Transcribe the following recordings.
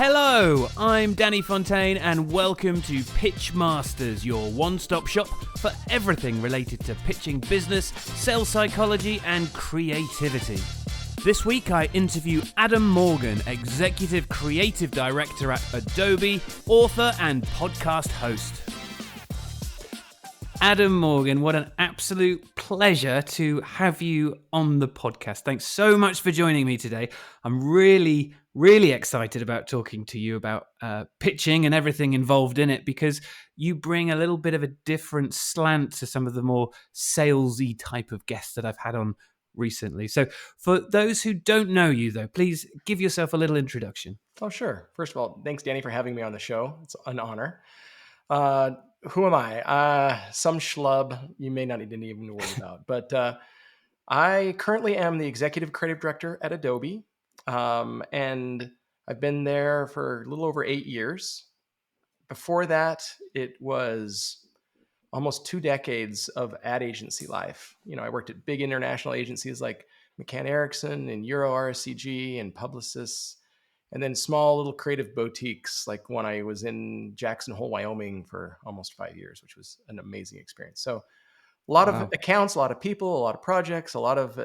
Hello, I'm Danny Fontaine and welcome to Pitch Masters, your one-stop shop for everything related to pitching business, sales psychology and creativity. This week I interview Adam Morgan, Executive Creative Director at Adobe, author and podcast host. Adam Morgan, what an absolute pleasure to have you on the podcast. Thanks so much for joining me today. I'm really excited about talking to you about pitching and everything involved in it because you bring a little bit of a different slant to some of the more salesy type of guests that I've had on recently. So for those who don't know you, though, please give yourself a little introduction. Oh, sure. First of all, thanks, Danny, for having me on the show. It's an honor. Who am I? Some schlub you may not need to even worry about. But I currently am the Executive Creative Director at Adobe. And I've been there for a little over 8 years. Before that, it was almost 2 decades of ad agency life. You know, I worked at big international agencies like McCann Erickson and Euro RSCG and Publicis, and then small little creative boutiques, like when I was in Jackson Hole, Wyoming for almost 5 years, which was an amazing experience. So a lot of accounts, a lot of people, a lot of projects, a lot of,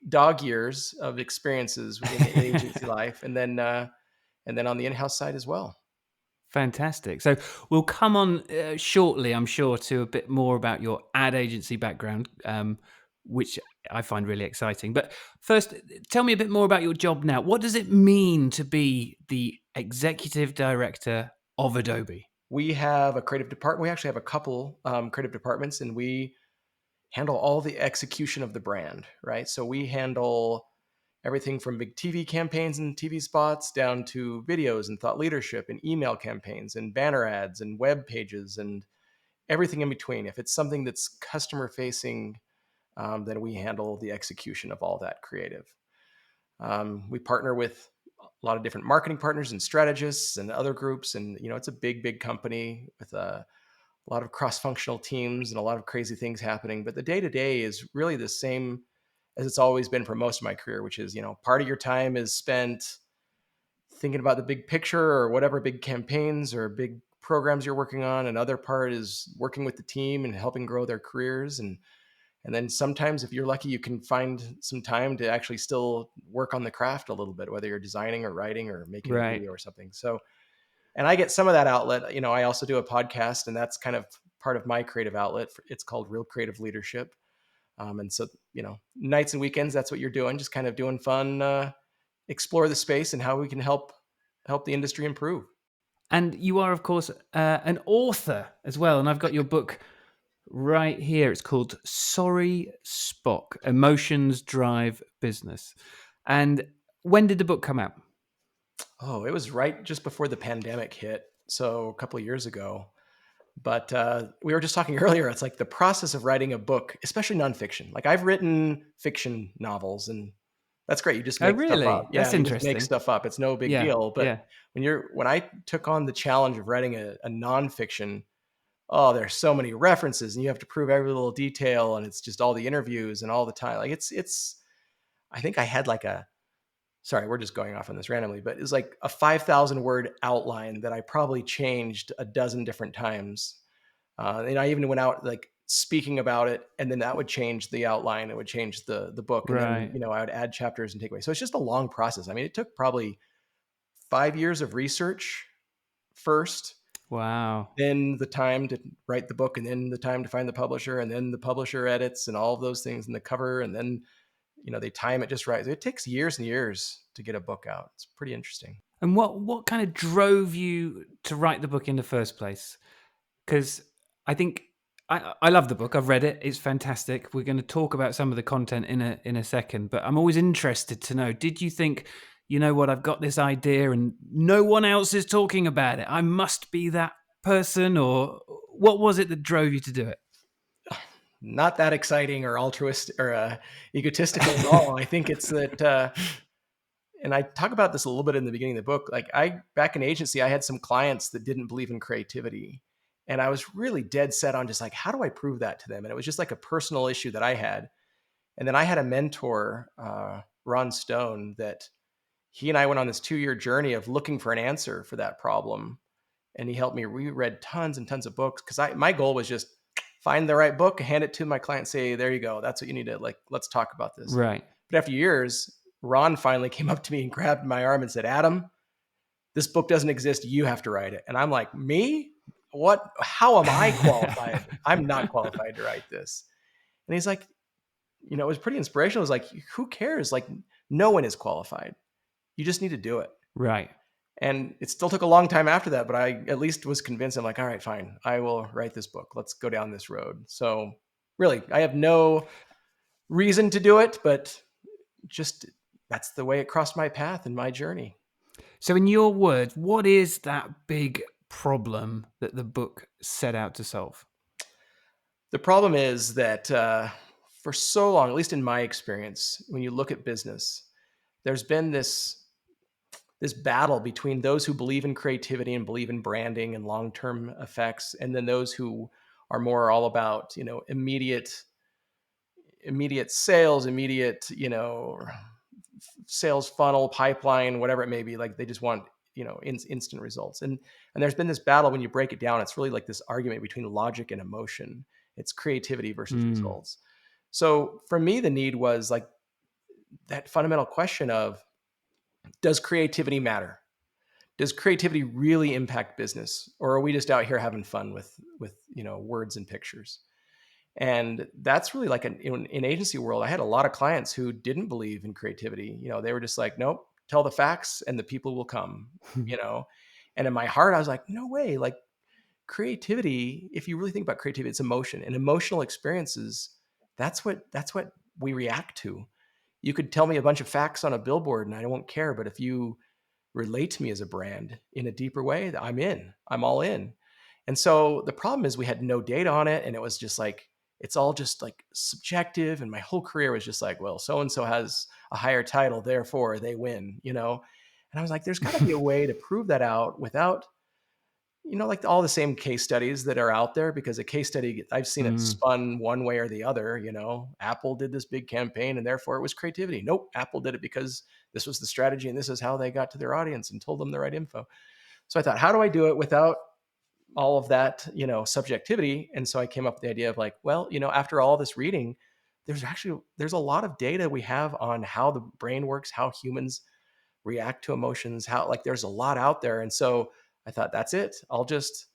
dog years of experiences in agency life. And then on the in-house side as well. Fantastic. So we'll come on shortly, I'm sure, to a bit more about your ad agency background, which I find really exciting. But first, tell me a bit more about your job now. What does it mean to be the executive director of Adobe? We have a creative department. We actually have a couple creative departments, and we handle all the execution of the brand, right? So we handle everything from big TV campaigns and TV spots down to videos and thought leadership and email campaigns and banner ads and web pages and everything in between. If it's something that's customer facing, then we handle the execution of all that creative. We partner with a lot of different marketing partners and strategists and other groups. And, it's a big company with a lot of cross-functional teams and a lot of crazy things happening. But the day-to-day is really the same as it's always been for most of my career, which is, part of your time is spent thinking about the big picture or whatever big campaigns or big programs you're working on. Another part is working with the team and helping grow their careers. And then sometimes if you're lucky, you can find some time to actually still work on the craft a little bit, whether you're designing or writing or making a video or something. So, and I get some of that outlet. I also do a podcast, and that's kind of part of my creative outlet. It's called Real Creative Leadership. And so, nights and weekends, that's what you're doing, just kind of doing fun, explore the space and how we can help the industry improve. And you are, of course, an author as well. And I've got your book right here. It's called Sorry, Spock, Emotions Drive Business. And when did the book come out? Oh, it was right just before the pandemic hit. So a couple of years ago. But we were just talking earlier, it's like the process of writing a book, especially nonfiction. Like I've written fiction novels, and that's great. You just make stuff up. Yeah, that's interesting. Just make stuff up. It's no big deal. But when I took on the challenge of writing a nonfiction, there's so many references and you have to prove every little detail, and it's just all the interviews and all the time. Like it's I think I had like sorry, we're just going off on this randomly, but it's like a 5,000 word outline that I probably changed a dozen different times. And I even went out like speaking about it, and then that would change the outline. It would change the book. And then, I would add chapters and take away. So it's just a long process. I mean, it took probably 5 years of research first. Wow. Then the time to write the book, and then the time to find the publisher, and then the publisher edits and all of those things in the cover. And then they time it just right. It takes years and years to get a book out. It's pretty interesting. And what kind of drove you to write the book in the first place? Because I think I love the book. I've read it. It's fantastic. We're going to talk about some of the content in a second, but I'm always interested to know, did you think, you know what, I've got this idea and no one else is talking about it, I must be that person? Or what was it that drove you to do it? Not that exciting or altruistic or egotistical at all. I think it's that, and I talk about this a little bit in the beginning of the book. Like back in agency, I had some clients that didn't believe in creativity, and I was really dead set on just like, how do I prove that to them? And it was just like a personal issue that I had. And then I had a mentor, Ron Stone, that he and I went on this 2-year journey of looking for an answer for that problem. And he helped me reread tons and tons of books, because my goal was just find the right book, hand it to my client, say, there you go. That's what you need to, like, let's talk about this. Right. But after years, Ron finally came up to me and grabbed my arm and said, Adam, this book doesn't exist. You have to write it. And I'm like, me? What? How am I qualified? I'm not qualified to write this. And he's like, it was pretty inspirational. It was like, who cares? Like, no one is qualified. You just need to do it. Right. And it still took a long time after that, but I at least was convinced. I'm like, all right, fine. I will write this book. Let's go down this road. So really, I have no reason to do it, but just that's the way it crossed my path in my journey. So in your words, what is that big problem that the book set out to solve? The problem is that for so long, at least in my experience, when you look at business, there's been this battle between those who believe in creativity and believe in branding and long-term effects, and then those who are more all about, immediate sales, immediate, sales funnel, pipeline, whatever it may be. Like, they just want, instant results. And there's been this battle. When you break it down, it's really like this argument between logic and emotion. It's creativity versus results. So for me, the need was like that fundamental question of, does creativity matter? Does creativity really impact business, or are we just out here having fun with words and pictures? And that's really like in agency world, I had a lot of clients who didn't believe in creativity. They were just like, nope, tell the facts and the people will come. And in my heart, I was like, no way. Like, creativity, if you really think about creativity, it's emotion, and emotional experiences. That's what we react to. You could tell me a bunch of facts on a billboard and I won't care, but if you relate to me as a brand in a deeper way, I'm all in. And so the problem is we had no data on it, and it was just like, it's all just like subjective. And my whole career was just like, well, so-and-so has a higher title, therefore they win, And I was like, there's got to be a way to prove that out without, like all the same case studies that are out there, because a case study, I've seen it spun one way or the other. Apple did this big campaign and therefore it was creativity. Nope. Apple did it because this was the strategy and this is how they got to their audience and told them the right info. So I thought, how do I do it without all of that, subjectivity? And so I came up with the idea of like, well, after all this reading, there's a lot of data we have on how the brain works, how humans react to emotions, how, like, there's a lot out there. And so I thought, that's it. I'll just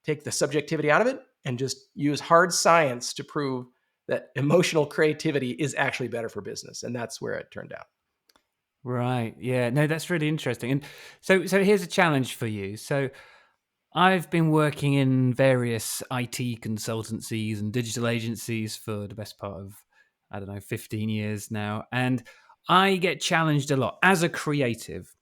take the subjectivity out of it and just use hard science to prove that emotional creativity is actually better for business. And that's where it turned out. Right. Yeah. No, that's really interesting. And so here's a challenge for you. So I've been working in various IT consultancies and digital agencies for the best part of, 15 years now. And I get challenged a lot as a creative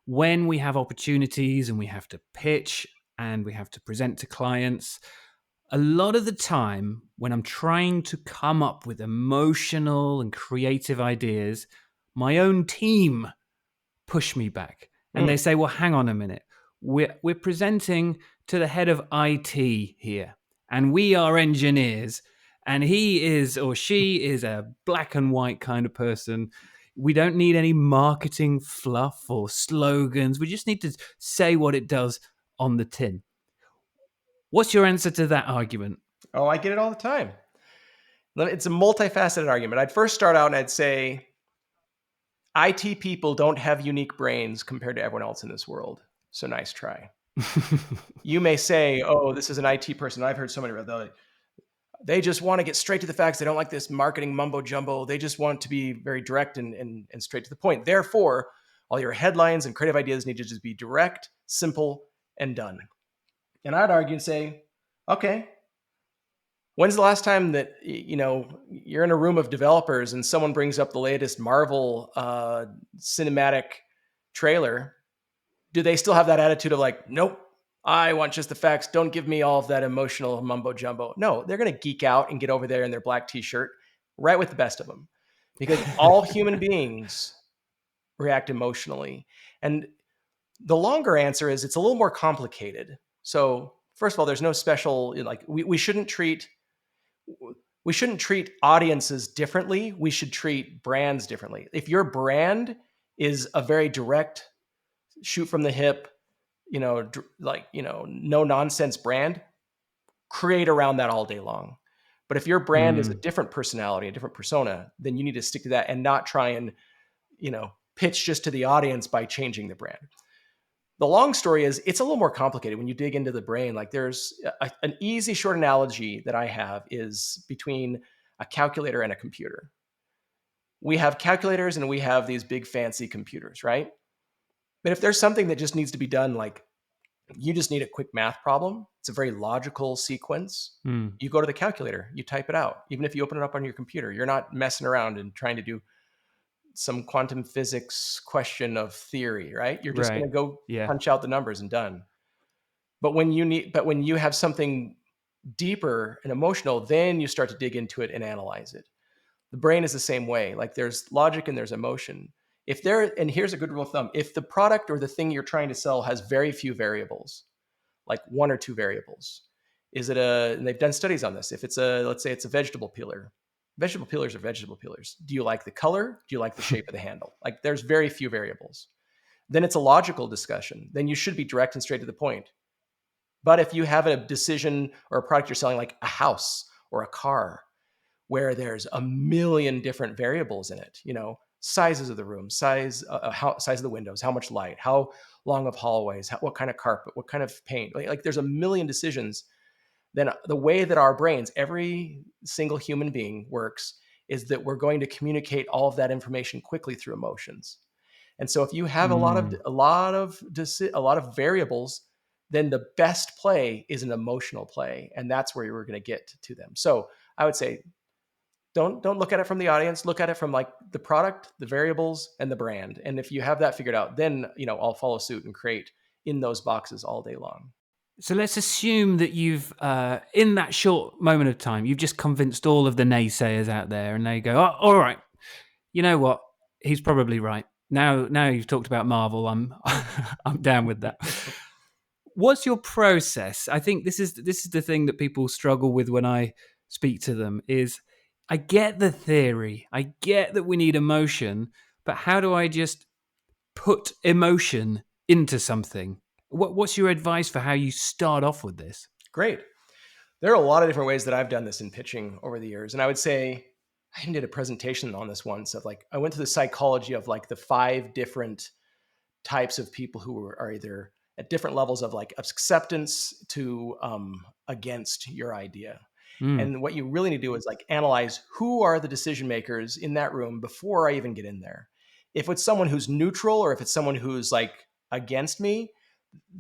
when we have opportunities and we have to pitch and we have to present to clients. A lot of the time, when I'm trying to come up with emotional and creative ideas, my own team push me back and they say, well, hang on a minute. We're presenting to the head of IT here, and we are engineers, and he is or she is a black and white kind of person. We don't need any marketing fluff or slogans. We just need to say what it does on the tin. What's your answer to that argument? Oh, I get it all the time. It's a multifaceted argument. I'd first start out and I'd say, IT people don't have unique brains compared to everyone else in this world. So nice try. You may say, oh, this is an IT person. I've heard so many about that. They just want to get straight to the facts. They don't like this marketing mumbo jumbo. They just want to be very direct and straight to the point. Therefore, all your headlines and creative ideas need to just be direct, simple, and done. And I'd argue and say, okay, when's the last time that you're in a room of developers and someone brings up the latest Marvel cinematic trailer? Do they still have that attitude of like, nope, I want just the facts. Don't give me all of that emotional mumbo jumbo. No, they're going to geek out and get over there in their black t-shirt, right with the best of them, because all human beings react emotionally. And the longer answer is, it's a little more complicated. So first of all, there's no special, like, we shouldn't treat audiences differently. We should treat brands differently. If your brand is a very direct, shoot from the hip, no nonsense brand. Create around that all day long. But if your brand is a Mm, different personality, a different persona, then you need to stick to that and not try and, pitch just to the audience by changing the brand. The long story is it's a little more complicated when you dig into the brain. Like there's an easy short analogy that I have is between a calculator and a computer. We have calculators and we have these big fancy computers, right? But if there's something that just needs to be done, like you just need a quick math problem, it's a very logical sequence. mm. You go to the calculator, you type it out. Even if you open it up on your computer, you're not messing around and trying to do some quantum physics question of theory, right? You're just going Right. to go Yeah. punch out the numbers and done. But when you have something deeper and emotional, then you start to dig into it and analyze it. The brain is the same way. Like there's logic and there's emotion. And here's a good rule of thumb: if the product or the thing you're trying to sell has very few variables, like one or two variables, and they've done studies on this. If let's say it's a vegetable peeler, vegetable peelers are vegetable peelers. Do you like the color? Do you like the shape of the handle? Like there's very few variables. Then it's a logical discussion. Then you should be direct and straight to the point. But if you have a decision or a product you're selling, like a house or a car, where there's a million different variables in it, sizes of the room, size of the windows, how much light, how long of hallways, what kind of carpet, what kind of paint. Like there's a million decisions. Then the way that our brains, every single human being works, is that we're going to communicate all of that information quickly through emotions. And so if you have Mm. a lot of variables, then the best play is an emotional play, and that's where you're going to get to them. So I would say don't look at it from the audience. Look at it from like the product, the variables, and the brand. And if you have that figured out, then I'll follow suit and create in those boxes all day long. So let's assume that you've, in that short moment of time, you've just convinced all of the naysayers out there, and they go, "Oh, all right, you know what? He's probably right." Now you've talked about Marvel. I'm down with that. What's your process? I think this is the thing that people struggle with when I speak to them. Is I get the theory, I get that we need emotion, but how do I just put emotion into something? What's your advice for how you start off with this? Great. There are a lot of different ways that I've done this in pitching over the years. And I would say I even did a presentation on this once of like, I went to the psychology of like the 5 different types of people who are either at different levels of like acceptance to against your idea. Mm. And what you really need to do is like analyze who are the decision makers in that room before I even get in there. If it's someone who's neutral or if it's someone who's like against me,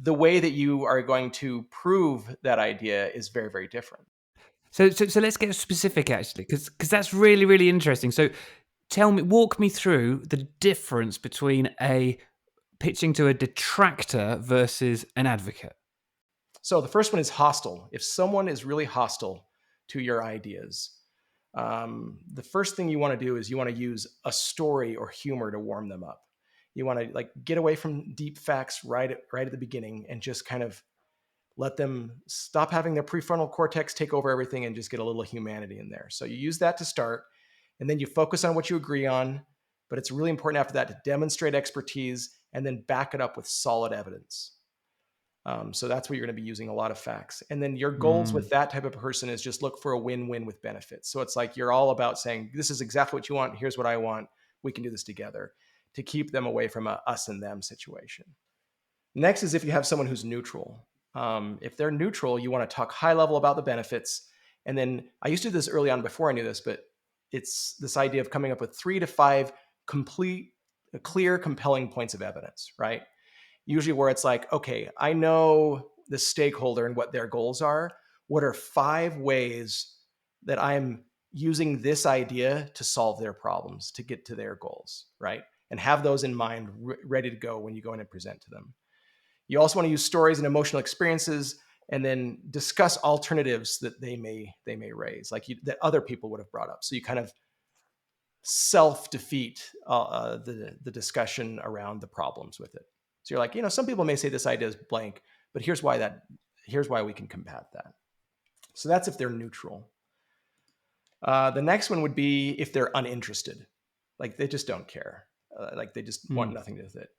the way that you are going to prove that idea is very, very different. So let's get specific actually, because that's really really interesting. So walk me through the difference between a pitching to a detractor versus an advocate. So the first one is hostile. If someone is really hostile to your ideas, the first thing you want to do is you want to use a story or humor to warm them up. You want to like get away from deep facts right at the beginning and just kind of let them stop having their prefrontal cortex take over everything and just get a little humanity in there. So you use that to start, and then you focus on what you agree on. But it's really important after that to demonstrate expertise and then back it up with solid evidence. So that's where you're going to be using a lot of facts. And then your goals Mm, with that type of person is just look for a win-win with benefits. So it's like you're all about saying, this is exactly what you want. Here's what I want. We can do this together to keep them away from a us and them situation. Next is if you have someone who's neutral. If they're neutral, you want to talk high level about the benefits. And then I used to do this early on before I knew this, but it's this idea of coming up with 3 to 5 complete, clear, compelling points of evidence, right? Usually where it's like, okay, I know the stakeholder and what their goals are. What are 5 ways that I'm using this idea to solve their problems, to get to their goals, right? And have those in mind, ready to go when you go in and present to them. You also want to use stories and emotional experiences, and then discuss alternatives that they may raise, that other people would have brought up. So you kind of self defeat the discussion around the problems with it. So you're like, some people may say this idea is blank, but here's why we can combat that. So that's if they're neutral. The next one would be if they're uninterested, like they just don't care. Like they just want Mm. nothing to do with it.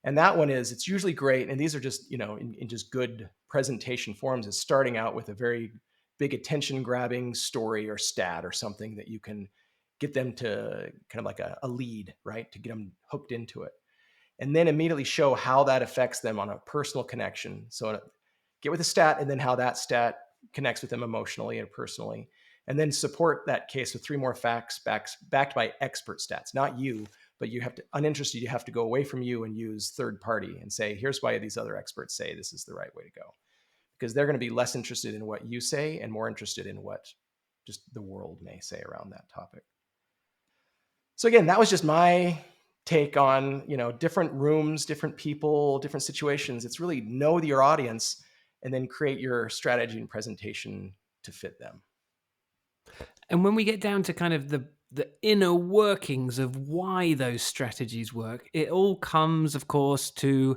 And that one is, it's usually great. And these are just, in just good presentation forms, is starting out with a very big attention grabbing story or stat or something that you can get them to kind of like a lead, right? To get them hooked into it. And then immediately show how that affects them on a personal connection. So get with a stat and then how that stat connects with them emotionally and personally. And then support that case with 3 more facts backed by expert stats, not you, but you have to, uninterested, you have to go away from you and use third party and say, here's why these other experts say this is the right way to go. Because they're going to be less interested in what you say and more interested in what just the world may say around that topic. So again, that was just my take on, different rooms, different people, different situations. It's really know your audience and then create your strategy and presentation to fit them. And when we get down to kind of the inner workings of why those strategies work, it all comes, of course, to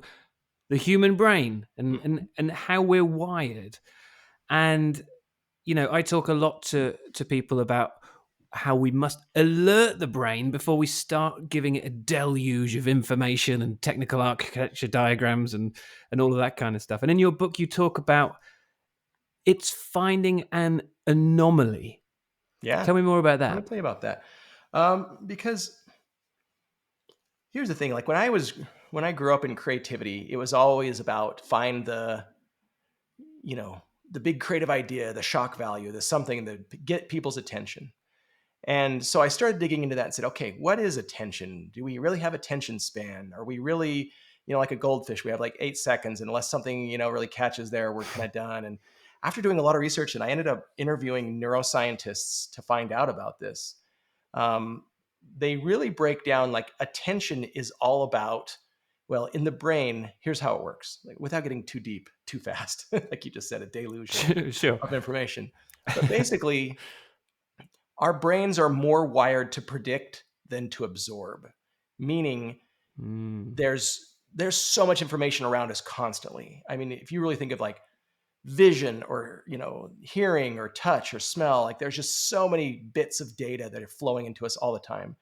the human brain and how we're wired. And I talk a lot to people about how we must alert the brain before we start giving it a deluge of information and technical architecture diagrams and all of that kind of stuff. And in your book, you talk about it's finding an anomaly. Yeah. Tell me more about Let me that. tell you about that. Because here's the thing, like when I grew up in creativity, it was always about find the big creative idea, the shock value, the something that get people's attention. And so I started digging into that and said, okay, what is attention? Do we really have attention span? Are we really, like a goldfish, we have like 8 seconds, and unless something, really catches there, we're kind of done. And after doing a lot of research, and I ended up interviewing neuroscientists to find out about this, um, they really break down like attention is all about, well, in the brain, here's how it works, like, without getting too deep, too fast, like you just said, a deluge Sure. of information. But basically, our brains are more wired to predict than to absorb, meaning Mm. there's so much information around us constantly. I mean, if you really think of like vision or hearing or touch or smell, like there's just so many bits of data that are flowing into us all the time,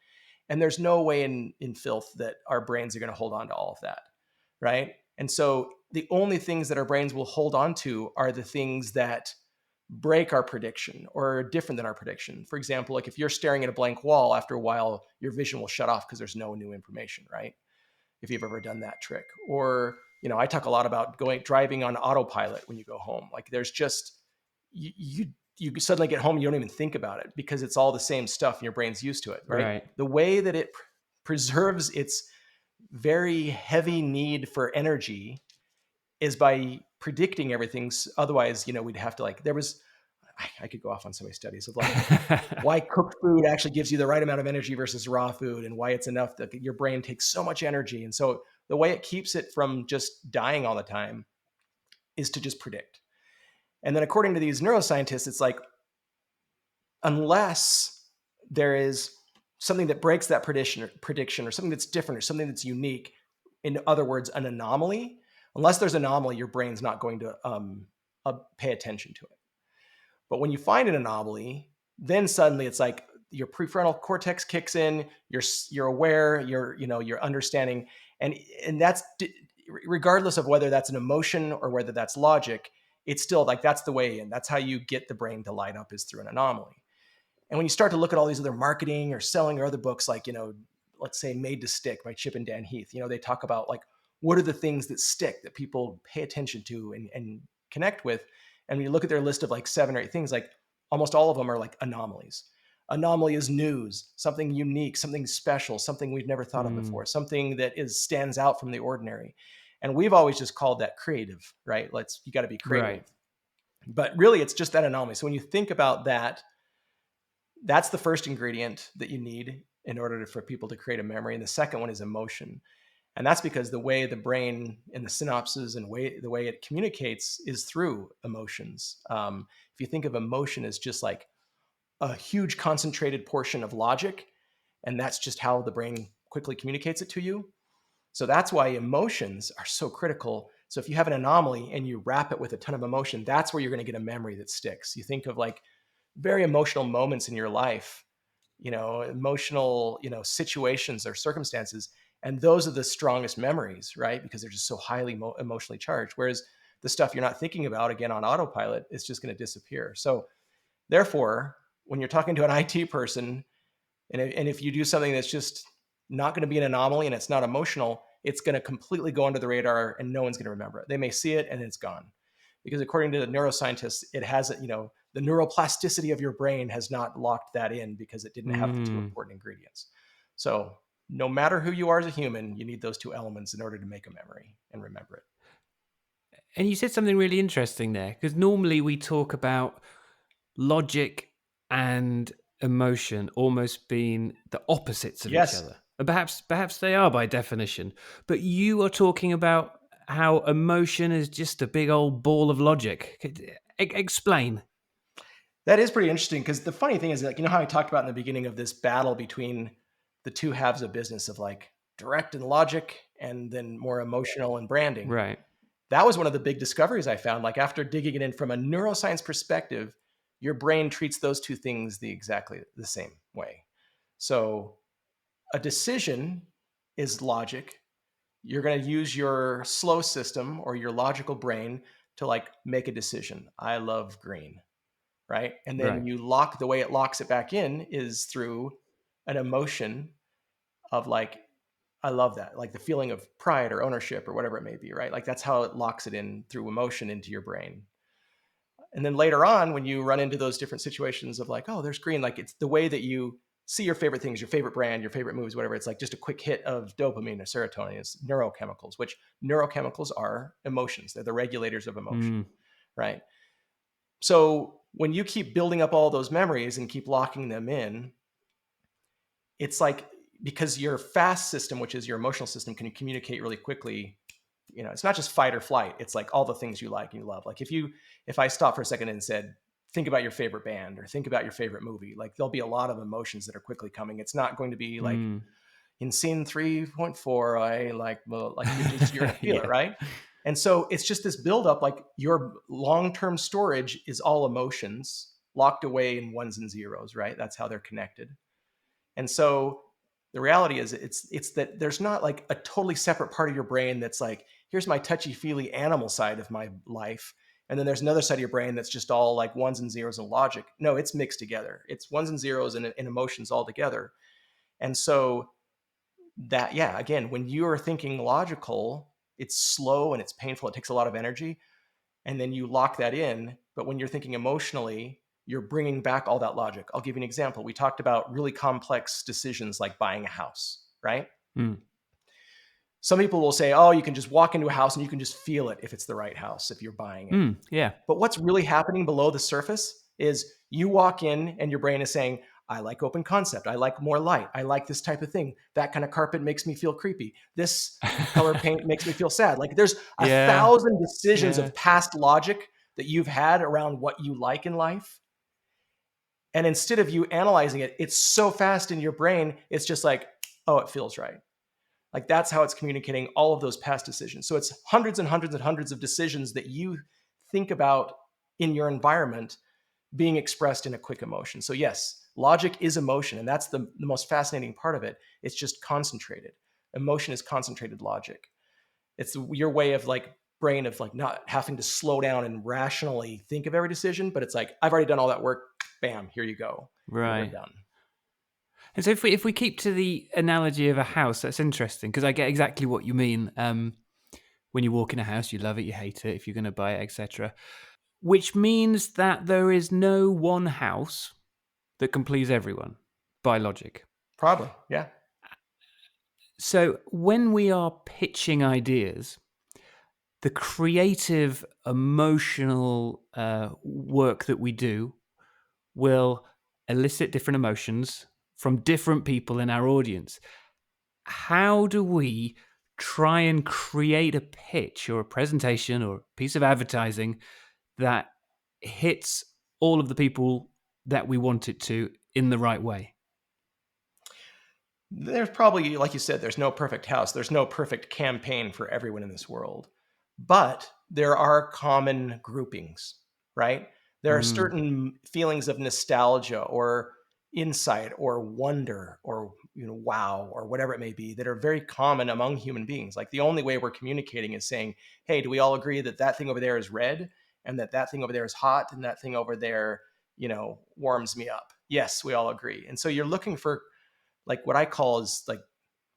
and there's no way in filth that our brains are going to hold on to all of that, right? And so the only things that our brains will hold on to are the things that break our prediction or are different than our prediction. For example, like if you're staring at a blank wall, after a while your vision will shut off because there's no new information, right? If you've ever done that trick. Or I talk a lot about driving on autopilot when you go home. Like there's just you suddenly get home, you don't even think about it because it's all the same stuff and your brain's used to it, right? Right. The way that it preserves its very heavy need for energy is by predicting everything. Otherwise, we'd have to like, I could go off on so many studies of like why cooked food actually gives you the right amount of energy versus raw food, and why it's enough that your brain takes so much energy. And so the way it keeps it from just dying all the time is to just predict. And then according to these neuroscientists, it's like, unless there is something that breaks that prediction or something that's different or something that's unique, in other words, an anomaly, unless there's an anomaly, your brain's not going to pay attention to it. But when you find an anomaly, then suddenly it's like your prefrontal cortex kicks in, you're aware, you're understanding, and that's regardless of whether that's an emotion or whether that's logic, it's still like that's the way in. That's how you get the brain to light up, is through an anomaly. And when you start to look at all these other marketing or selling or other books, like, let's say Made to Stick by Chip and Dan Heath, they talk about like, what are the things that stick that people pay attention to and connect with? And when you look at their list of like 7 or 8 things, like almost all of them are like anomalies. Anomaly is news, something unique, something special, something we've never thought of before, something that stands out from the ordinary. And we've always just called that creative, right? You got to be creative. Right. But really, it's just that anomaly. So when you think about that, that's the first ingredient that you need in order for people to create a memory. And the second one is emotion. And that's because the way the brain and the synapses and the way it communicates is through emotions. If you think of emotion as just like a huge concentrated portion of logic, and that's just how the brain quickly communicates it to you. So that's why emotions are so critical. So if you have an anomaly and you wrap it with a ton of emotion, that's where you're going to get a memory that sticks. You think of like very emotional moments in your life, emotional, situations or circumstances, And those are the strongest memories, right? Because they're just so highly emotionally charged. Whereas the stuff you're not thinking about, again, on autopilot, is just going to disappear. So therefore, when you're talking to an IT person, and if you do something that's just not going to be an anomaly and it's not emotional, it's going to completely go under the radar and no one's going to remember it. They may see it and it's gone. Because according to the neuroscientists, it has, the neuroplasticity of your brain has not locked that in because it didn't have the two Mm. important ingredients. So no matter who you are as a human, you need those two elements in order to make a memory and remember it. And you said something really interesting there, because normally we talk about logic and emotion almost being the opposites of each Yes. other. And perhaps they are by definition. But you are talking about how emotion is just a big old ball of logic. Explain. That is pretty interesting because the funny thing is, like, how I talked about in the beginning of this battle between the two halves of business of like direct and logic and then more emotional and branding. Right. That was one of the big discoveries I found. Like after digging it in from a neuroscience perspective, your brain treats those two things exactly the same way. So a decision is logic. You're going to use your slow system or your logical brain to like make a decision. I love green, right? And then Right. the way it locks it back in is through an emotion of like, I love that, like the feeling of pride or ownership or whatever it may be, right? Like that's how it locks it in through emotion into your brain. And then later on, when you run into those different situations of like, oh, there's green, like it's the way that you see your favorite things, your favorite brand, your favorite movies, whatever. It's like just a quick hit of dopamine or serotonin is neurochemicals, which neurochemicals are emotions. They're the regulators of emotion, Mm. right? So when you keep building up all those memories and keep locking them in, it's like because your fast system, which is your emotional system, can communicate really quickly. It's not just fight or flight. It's like all the things you like and you love. Like if I stopped for a second and said, think about your favorite band or think about your favorite movie, like there'll be a lot of emotions that are quickly coming. It's not going to be like Mm. in scene 3.4, I like, well, like you're going to feel it, Yeah. right? And so it's just this buildup, like your long-term storage is all emotions locked away in ones and zeros, right? That's how they're connected. And so the reality is it's that there's not like a totally separate part of your brain that's like, here's my touchy-feely animal side of my life. And then there's another side of your brain that's just all like ones and zeros and logic. No, it's mixed together. It's ones and zeros and emotions all together. And so that, yeah, again, when you are thinking logical, it's slow and it's painful. It takes a lot of energy. And then you lock that in. But when you're thinking emotionally, you're bringing back all that logic. I'll give you an example. We talked about really complex decisions like buying a house, right? Mm. Some people will say, oh, you can just walk into a house and you can just feel it if it's the right house, if you're buying it. Mm. Yeah. But what's really happening below the surface is you walk in and your brain is saying, I like open concept. I like more light. I like this type of thing. That kind of carpet makes me feel creepy. This color paint makes me feel sad. Like there's a Yeah. thousand decisions Yeah. of past logic that you've had around what you like in life. And instead of you analyzing it, it's so fast in your brain, it's just like, oh, it feels right. Like that's how it's communicating all of those past decisions. So it's hundreds and hundreds and hundreds of decisions that you think about in your environment being expressed in a quick emotion. So yes, logic is emotion, and that's the most fascinating part of it. It's just concentrated. Emotion is concentrated logic. It's your way of like brain of like not having to slow down and rationally think of every decision, but it's like I've already done all that work. Bam, here you go, and we're Right. done. And so if we keep to the analogy of a house, that's interesting because I get exactly what you mean. When you walk in a house, you love it, you hate it, if you're going to buy it, etc. Which means that there is no one house that can please everyone by logic. Probably, yeah. So when we are pitching ideas, the creative, emotional work that we do will elicit different emotions from different people in our audience. How do we try and create a pitch or a presentation or a piece of advertising that hits all of the people that we want it to in the right way? There's probably, like you said, there's no perfect house. There's no perfect campaign for everyone in this world. But there are common groupings, right? There are Mm. certain feelings of nostalgia or insight or wonder or wow, or whatever it may be, that are very common among human beings. Like the only way we're communicating is saying, hey, do we all agree that that thing over there is red, and that that thing over there is hot, and that thing over there, warms me up? Yes, we all agree. And so you're looking for like what I call is like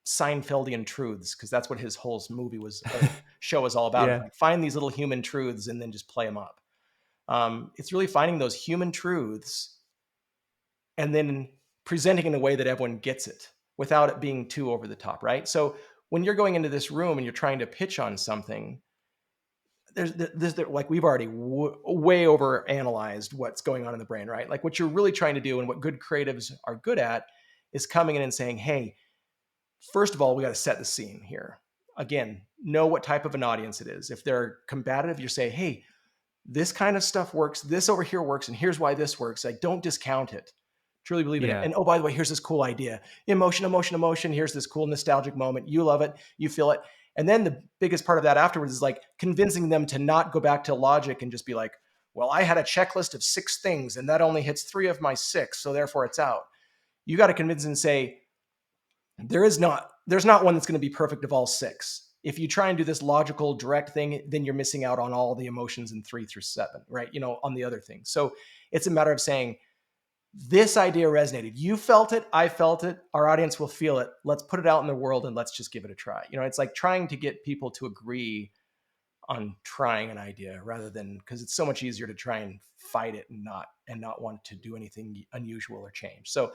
Seinfeldian truths, because that's what his whole movie was, or show was all about. Is Yeah. like find these little human truths and then just play them up. It's really finding those human truths and then presenting in a way that everyone gets it without it being too over the top, right? So when you're going into this room and you're trying to pitch on something, there's like we've already way over analyzed what's going on in the brain, right? Like what you're really trying to do and what good creatives are good at is coming in and saying, hey, first of all, we got to set the scene here. Again, know what type of an audience it is. If they're combative, you say, hey, this kind of stuff works. This over here works. And here's why this works. Like, don't discount it. Truly believe in it. Yeah. And oh, by the way, here's this cool idea. Emotion, emotion, emotion. Here's this cool nostalgic moment. You love it. You feel it. And then the biggest part of that afterwards is like convincing them to not go back to logic and just be like, well, I had a checklist of 6 things and that only hits 3 of my 6. So therefore it's out. You got to convince them and say, there's not one that's going to be perfect of all 6. If you try and do this logical direct thing, then you're missing out on all the emotions in 3 through 7, right? On the other things. So it's a matter of saying, this idea resonated. You felt it. I felt it. Our audience will feel it. Let's put it out in the world and let's just give it a try. It's like trying to get people to agree on trying an idea rather than, because it's so much easier to try and fight it and not want to do anything unusual or change. So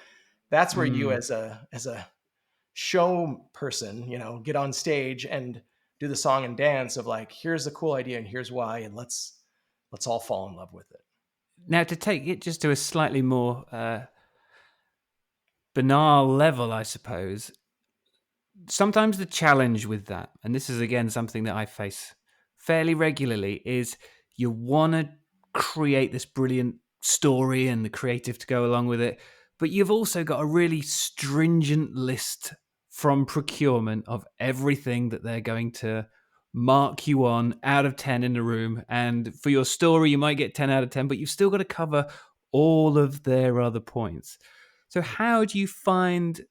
that's where you as a show person, get on stage and do the song and dance of like, here's a cool idea and here's why, and let's all fall in love with it. Now, to take it just to a slightly more banal level, I suppose, sometimes the challenge with that, and this is again something that I face fairly regularly, is you want to create this brilliant story and the creative to go along with it, but you've also got a really stringent list from procurement of everything that they're going to mark you on out of 10 in the room. And for your story, you might get 10 out of 10, but you've still got to cover all of their other points. So how do you find,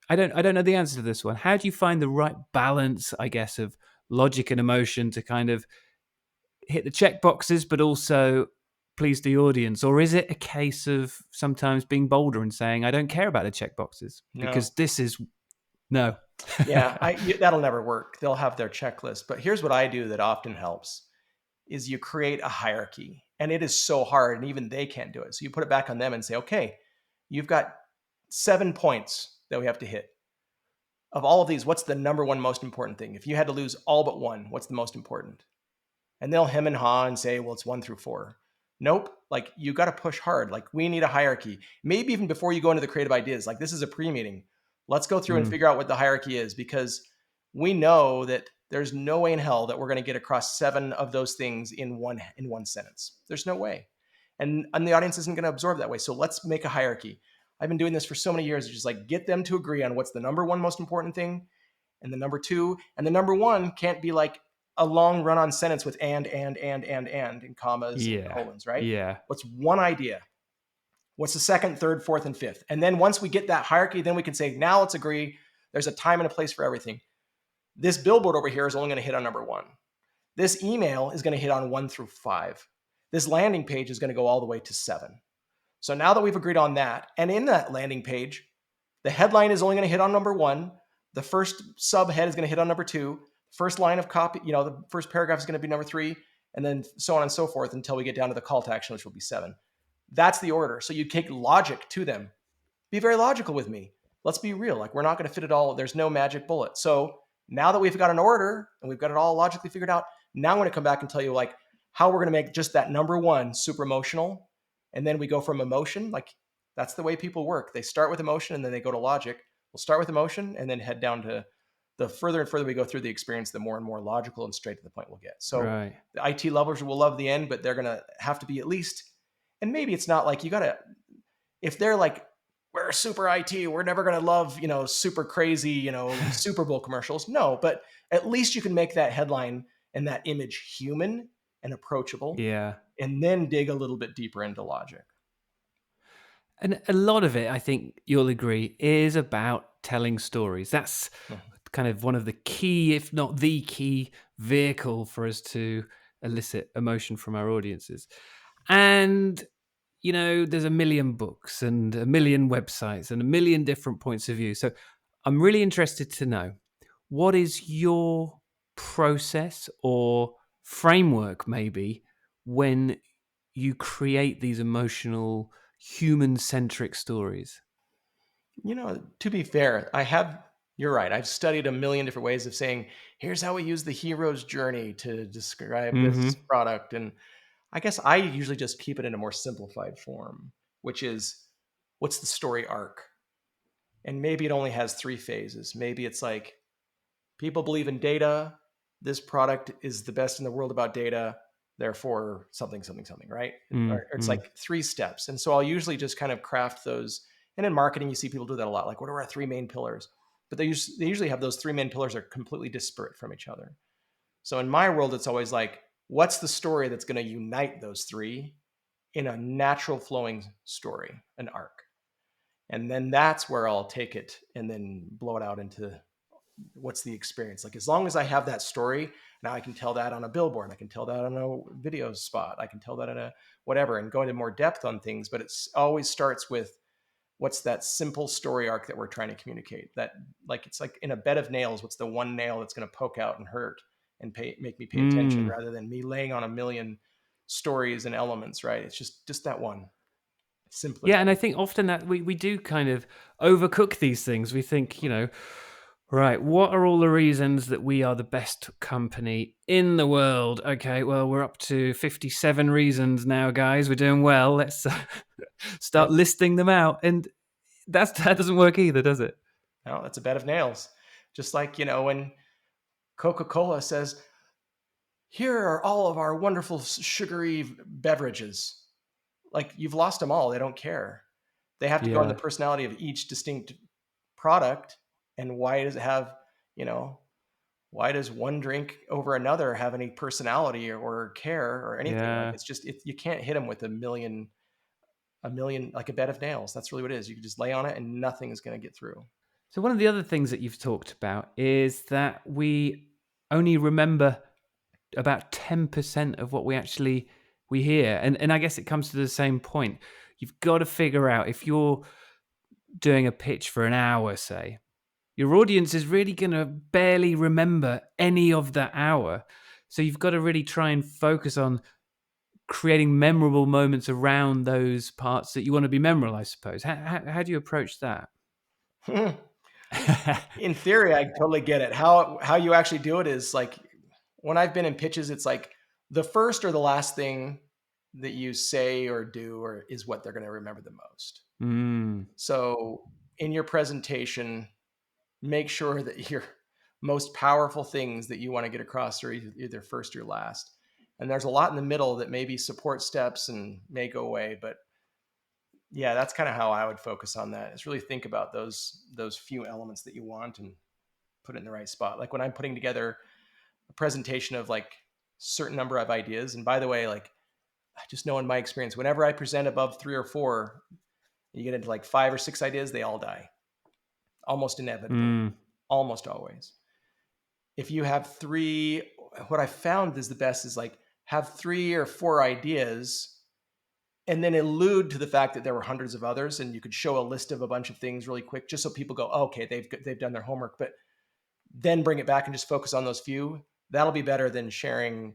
I don't know the answer to this one. How do you find the right balance, I guess, of logic and emotion to kind of hit the check boxes, but also please the audience? Or is it a case of sometimes being bolder and saying, I don't care about the check boxes because this is no. Yeah, that'll never work. They'll have their checklist. But here's what I do that often helps is you create a hierarchy. And it is so hard, and even they can't do it. So you put it back on them and say, okay, you've got 7 points that we have to hit. Of all of these, what's the number one most important thing? If you had to lose all but one, what's the most important? And they'll hem and haw and say, well, it's 1 through 4. Nope. Like, you got to push hard. Like, we need a hierarchy. Maybe even before you go into the creative ideas, like this is a pre-meeting. Let's go through and figure out what the hierarchy is, because we know that there's no way in hell that we're going to get across 7 of those things in one sentence. There's no way. And the audience isn't going to absorb that way. So let's make a hierarchy. I've been doing this for so many years. It's just like, get them to agree on what's the number one most important thing and the number 2. And the number 1 can't be like a long run-on sentence with and commas and colons, right? Yeah. What's one idea? What's the second, third, fourth, and fifth? And then once we get that hierarchy, then we can say, now let's agree. There's a time and a place for everything. This billboard over here is only going to hit on number 1. This email is going to hit on 1 through 5. This landing page is going to go all the way to 7. So now that we've agreed on that, and in that landing page, the headline is only going to hit on number 1. The first subhead is going to hit on number 2. First line of copy, the first paragraph is going to be number 3, and then so on and so forth until we get down to the call to action, which will be 7. That's the order. So you take logic to them. Be very logical with me. Let's be real. Like, we're not going to fit it all. There's no magic bullet. So now that we've got an order and we've got it all logically figured out, now I'm going to come back and tell you like how we're going to make just that number 1 super emotional. And then we go from emotion. Like, that's the way people work. They start with emotion and then they go to logic. We'll start with emotion and then head down to the further and further we go through the experience, the more and more logical and straight to the point we'll get. So right. The IT lovers will love the end, but they're going to have to be at least, and maybe it's not like you got to, if they're like, we're super IT, we're never going to love, super crazy, Super Bowl commercials. No, but at least you can make that headline and that image human and approachable. Yeah. And then dig a little bit deeper into logic. And a lot of it, I think you'll agree, is about telling stories. That's Mhm. kind of one of the key, if not the key, vehicle for us to elicit emotion from our audiences. And there's a million books and a million websites and a million different points of view. So I'm really interested to know, what is your process or framework, maybe, when you create these emotional, human-centric stories? To be fair, you're right. I've studied a million different ways of saying, here's how we use the hero's journey to describe this Mm-hmm. product. And I guess I usually just keep it in a more simplified form, which is, what's the story arc? And maybe it only has three phases. Maybe it's like, people believe in data. This product is the best in the world about data. Therefore, something, something, something, right? Or it's Mm-hmm. like three steps. And so I'll usually just kind of craft those. And in marketing, you see people do that a lot. Like, what are our three main pillars? But they usually have those three main pillars are completely disparate from each other. So in my world, it's always like, what's the story that's going to unite those three in a natural flowing story, an arc? And then that's where I'll take it and then blow it out into what's the experience. Like, as long as I have that story, now I can tell that on a billboard, I can tell that on a video spot, I can tell that in a whatever, and go into more depth on things. But it's always starts with, what's that simple story arc that we're trying to communicate? That, like, it's like in a bed of nails, what's the one nail that's going to poke out and hurt and make me pay attention, Mm. rather than me laying on a million stories and elements, right? It's just that one Yeah, and I simplicity. think often that we do kind of overcook these things. We think, right, what are all the reasons that we are the best company in the world? Okay, well, we're up to 57 reasons now, guys. We're doing well. Let's start Yep. listing them out. And that doesn't work either, does it? No, that's a bed of nails. Just like, when Coca-Cola says, here are all of our wonderful sugary beverages. Like, you've lost them all. They don't care. They have to go on the Yeah. personality of each distinct product. And why does it have, you know, why does one drink over another have any personality or care or anything? Like, Yeah. it's just, you can't hit them with a million, like a bed of nails. That's really what it is. You can just lay on it and nothing is going to get through. So one of the other things that you've talked about is that we only remember about 10% of what we hear. And I guess it comes to the same point. You've got to figure out, if you're doing a pitch for an hour, say, your audience is really going to barely remember any of that hour. So you've got to really try and focus on creating memorable moments around those parts that you want to be memorable, I suppose. How do you approach that? In theory, I totally get it. How you actually do it is like, when I've been in pitches, it's like the first or the last thing that you say or do or is what they're going to remember the most. Mm, So in your presentation, make sure that your most powerful things that you want to get across are either first or last. And there's a lot in the middle that maybe support steps and may go away, but yeah, that's kind of how I would focus on that. Is really think about those few elements that you want and put it in the right spot. Like, when I'm putting together a presentation of like certain number of ideas, and by the way, like, I just know in my experience, whenever I present above three or four, you get into like five or six ideas, they all die almost inevitably, mm. almost always. If you have three, what I found is the best is like, have three or four ideas and then allude to the fact that there were hundreds of others, and you could show a list of a bunch of things really quick, just so people go, oh, okay, they've done their homework. But then bring it back and just focus on those few. That'll be better than sharing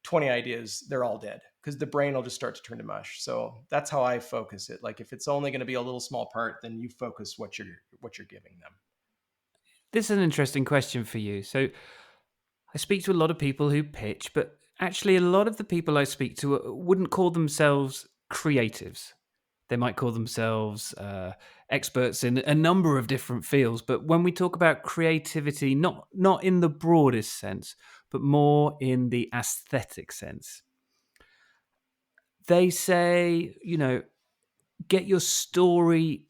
20 ideas. They're all dead, because the brain will just start to turn to mush. So that's how I focus it. Like, if it's only going to be a little small part, then you focus what you're giving them. This is an interesting question for you. So I speak to a lot of people who pitch, but actually a lot of the people I speak to wouldn't call themselves creatives. They might call themselves experts in a number of different fields. But when we talk about creativity, not in the broadest sense, but more in the aesthetic sense, they say, get your story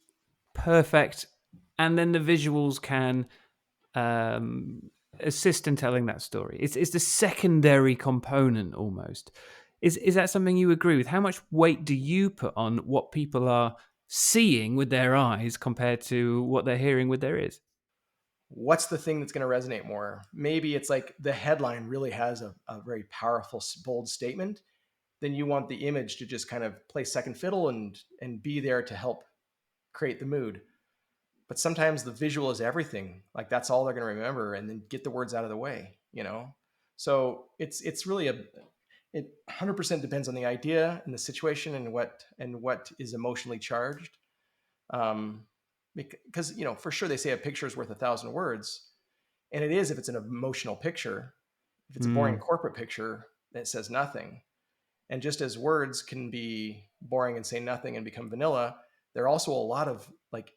perfect, and then the visuals can um, assist in telling that story. It's the secondary component almost. Is that something you agree with? How much weight do you put on what people are seeing with their eyes compared to what they're hearing with their ears? What's the thing that's going to resonate more? Maybe it's like the headline really has a very powerful, bold statement. Then you want the image to just kind of play second fiddle and be there to help create the mood. But sometimes the visual is everything. Like that's all they're going to remember, and then get the words out of the way. So it's really it 100% depends on the idea and the situation and what is emotionally charged. Um, because for sure they say a picture is worth 1,000 words, and it is if it's an emotional picture. If it's a boring Mm. corporate picture, it says nothing. And just as words can be boring and say nothing and become vanilla, there are also a lot of like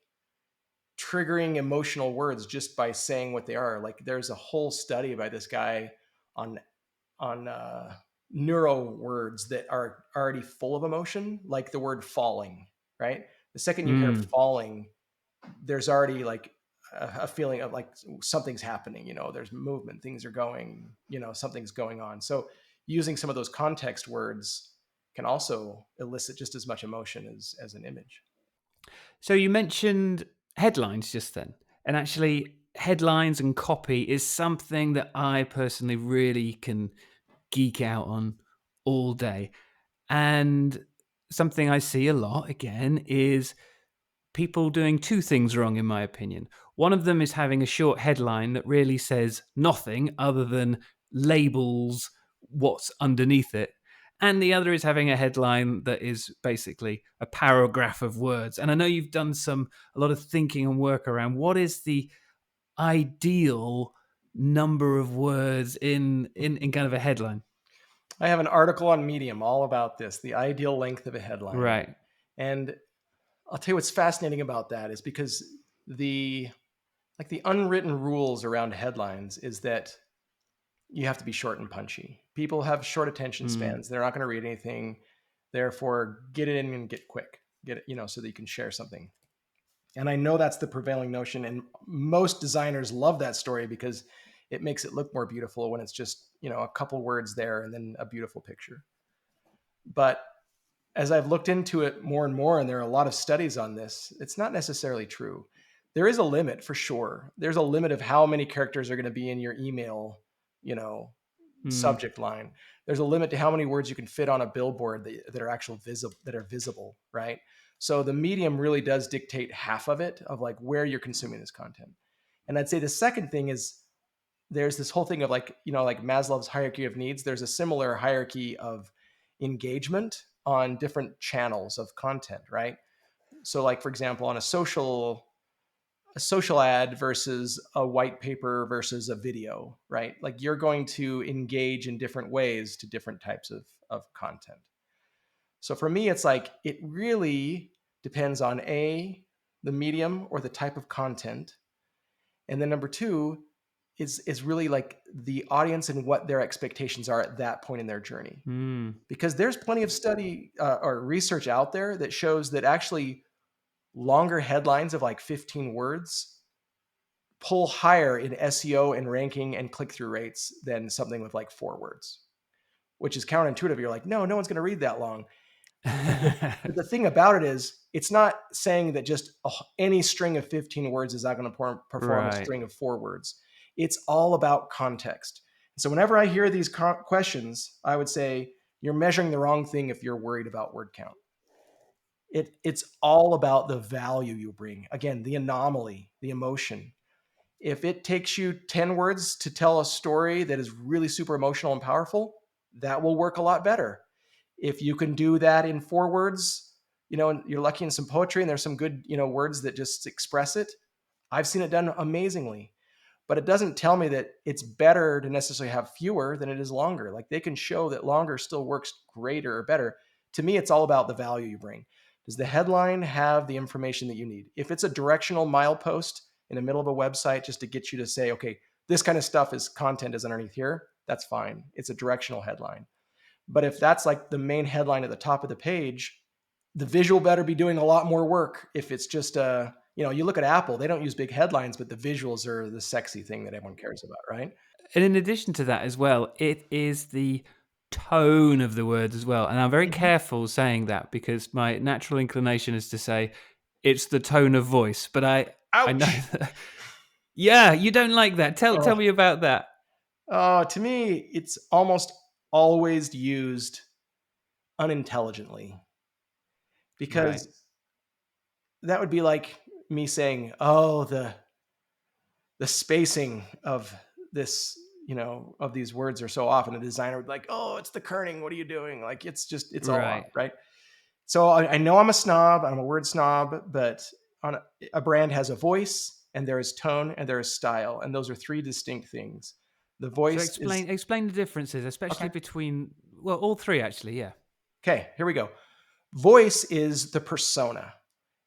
triggering emotional words just by saying what they are. Like there's a whole study by this guy on neuro words that are already full of emotion, like the word falling. Right, the second you hear Mm. falling, there's already like a feeling of like something's happening. There's movement, things are going. Something's going on. So using some of those context words can also elicit just as much emotion as an image. So you mentioned headlines just then, and actually, headlines and copy is something that I personally really can geek out on all day. And something I see a lot again is people doing two things wrong, in my opinion. One of them is having a short headline that really says nothing other than labels what's underneath it. And the other is having a headline that is basically a paragraph of words. And I know you've done a lot of thinking and work around what is the ideal number of words in kind of a headline. I have an article on Medium all about this, the ideal length of a headline. Right. And I'll tell you what's fascinating about that is because the unwritten rules around headlines is that you have to be short and punchy. People have short attention Mm. spans. They're not going to read anything. Therefore, get it in and get quick. Get it, so that you can share something. And I know that's the prevailing notion. And most designers love that story because it makes it look more beautiful when it's just, a couple words there and then a beautiful picture. But as I've looked into it more and more, and there are a lot of studies on this, it's not necessarily true. There is a limit for sure. There's a limit of how many characters are going to be in your email, you know, Mm. subject line. There's a limit to how many words you can fit on a billboard that are actual visible, right? So the medium really does dictate half of it, of like where you're consuming this content. And I'd say the second thing is there's this whole thing of like Maslow's hierarchy of needs. There's a similar hierarchy of engagement on different channels of content, right? So like for example, on a social ad versus a white paper versus a video, right? Like you're going to engage in different ways to different types of content. So for me, it's like it really depends on the medium or the type of content. And then number two is really like the audience and what their expectations are at that point in their journey. Mm. Because there's plenty of study or research out there that shows that actually longer headlines of like 15 words pull higher in SEO and ranking and click through rates than something with like 4 words, which is counterintuitive. You're like, no one's going to read that long. But the thing about it is, it's not saying that just any string of 15 words is not going to perform a Right. string of 4 words. It's all about context. So whenever I hear these questions, I would say you're measuring the wrong thing if you're worried about word count. It's all about the value you bring. Again, the anomaly, the emotion. If it takes you 10 words to tell a story that is really super emotional and powerful, that will work a lot better. If you can do that in 4 words, and you're lucky in some poetry and there's some good, words that just express it, I've seen it done amazingly. But it doesn't tell me that it's better to necessarily have fewer than it is longer. Like they can show that longer still works greater or better. To me, it's all about the value you bring. Does the headline have the information that you need? If it's a directional milepost in the middle of a website just to get you to say, okay, this kind of stuff is content is underneath here, that's fine. It's a directional headline. But if that's like the main headline at the top of the page, the visual better be doing a lot more work. If it's just you look at Apple, they don't use big headlines, but the visuals are the sexy thing that everyone cares about, right? And in addition to that as well, it is the tone of the words as well. And I'm very Mhm. careful saying that because my natural inclination is to say it's the tone of voice. But I know Ouch. that, yeah, you don't like that. Tell Oh, me about that. to me, it's almost always used unintelligently Right. because that would be like me saying, "Oh, the spacing of this, of these words are so off," and the designer would be like, "Oh, it's the kerning. What are you doing?" Like it's all off, Right. right? So I know I'm a snob. I'm a word snob, but on a brand has a voice, and there is tone, and there is style, and those are three distinct things. The So voice is explain the differences, especially okay. between, well, all three actually. Yeah. Okay, here we go. Voice is the persona.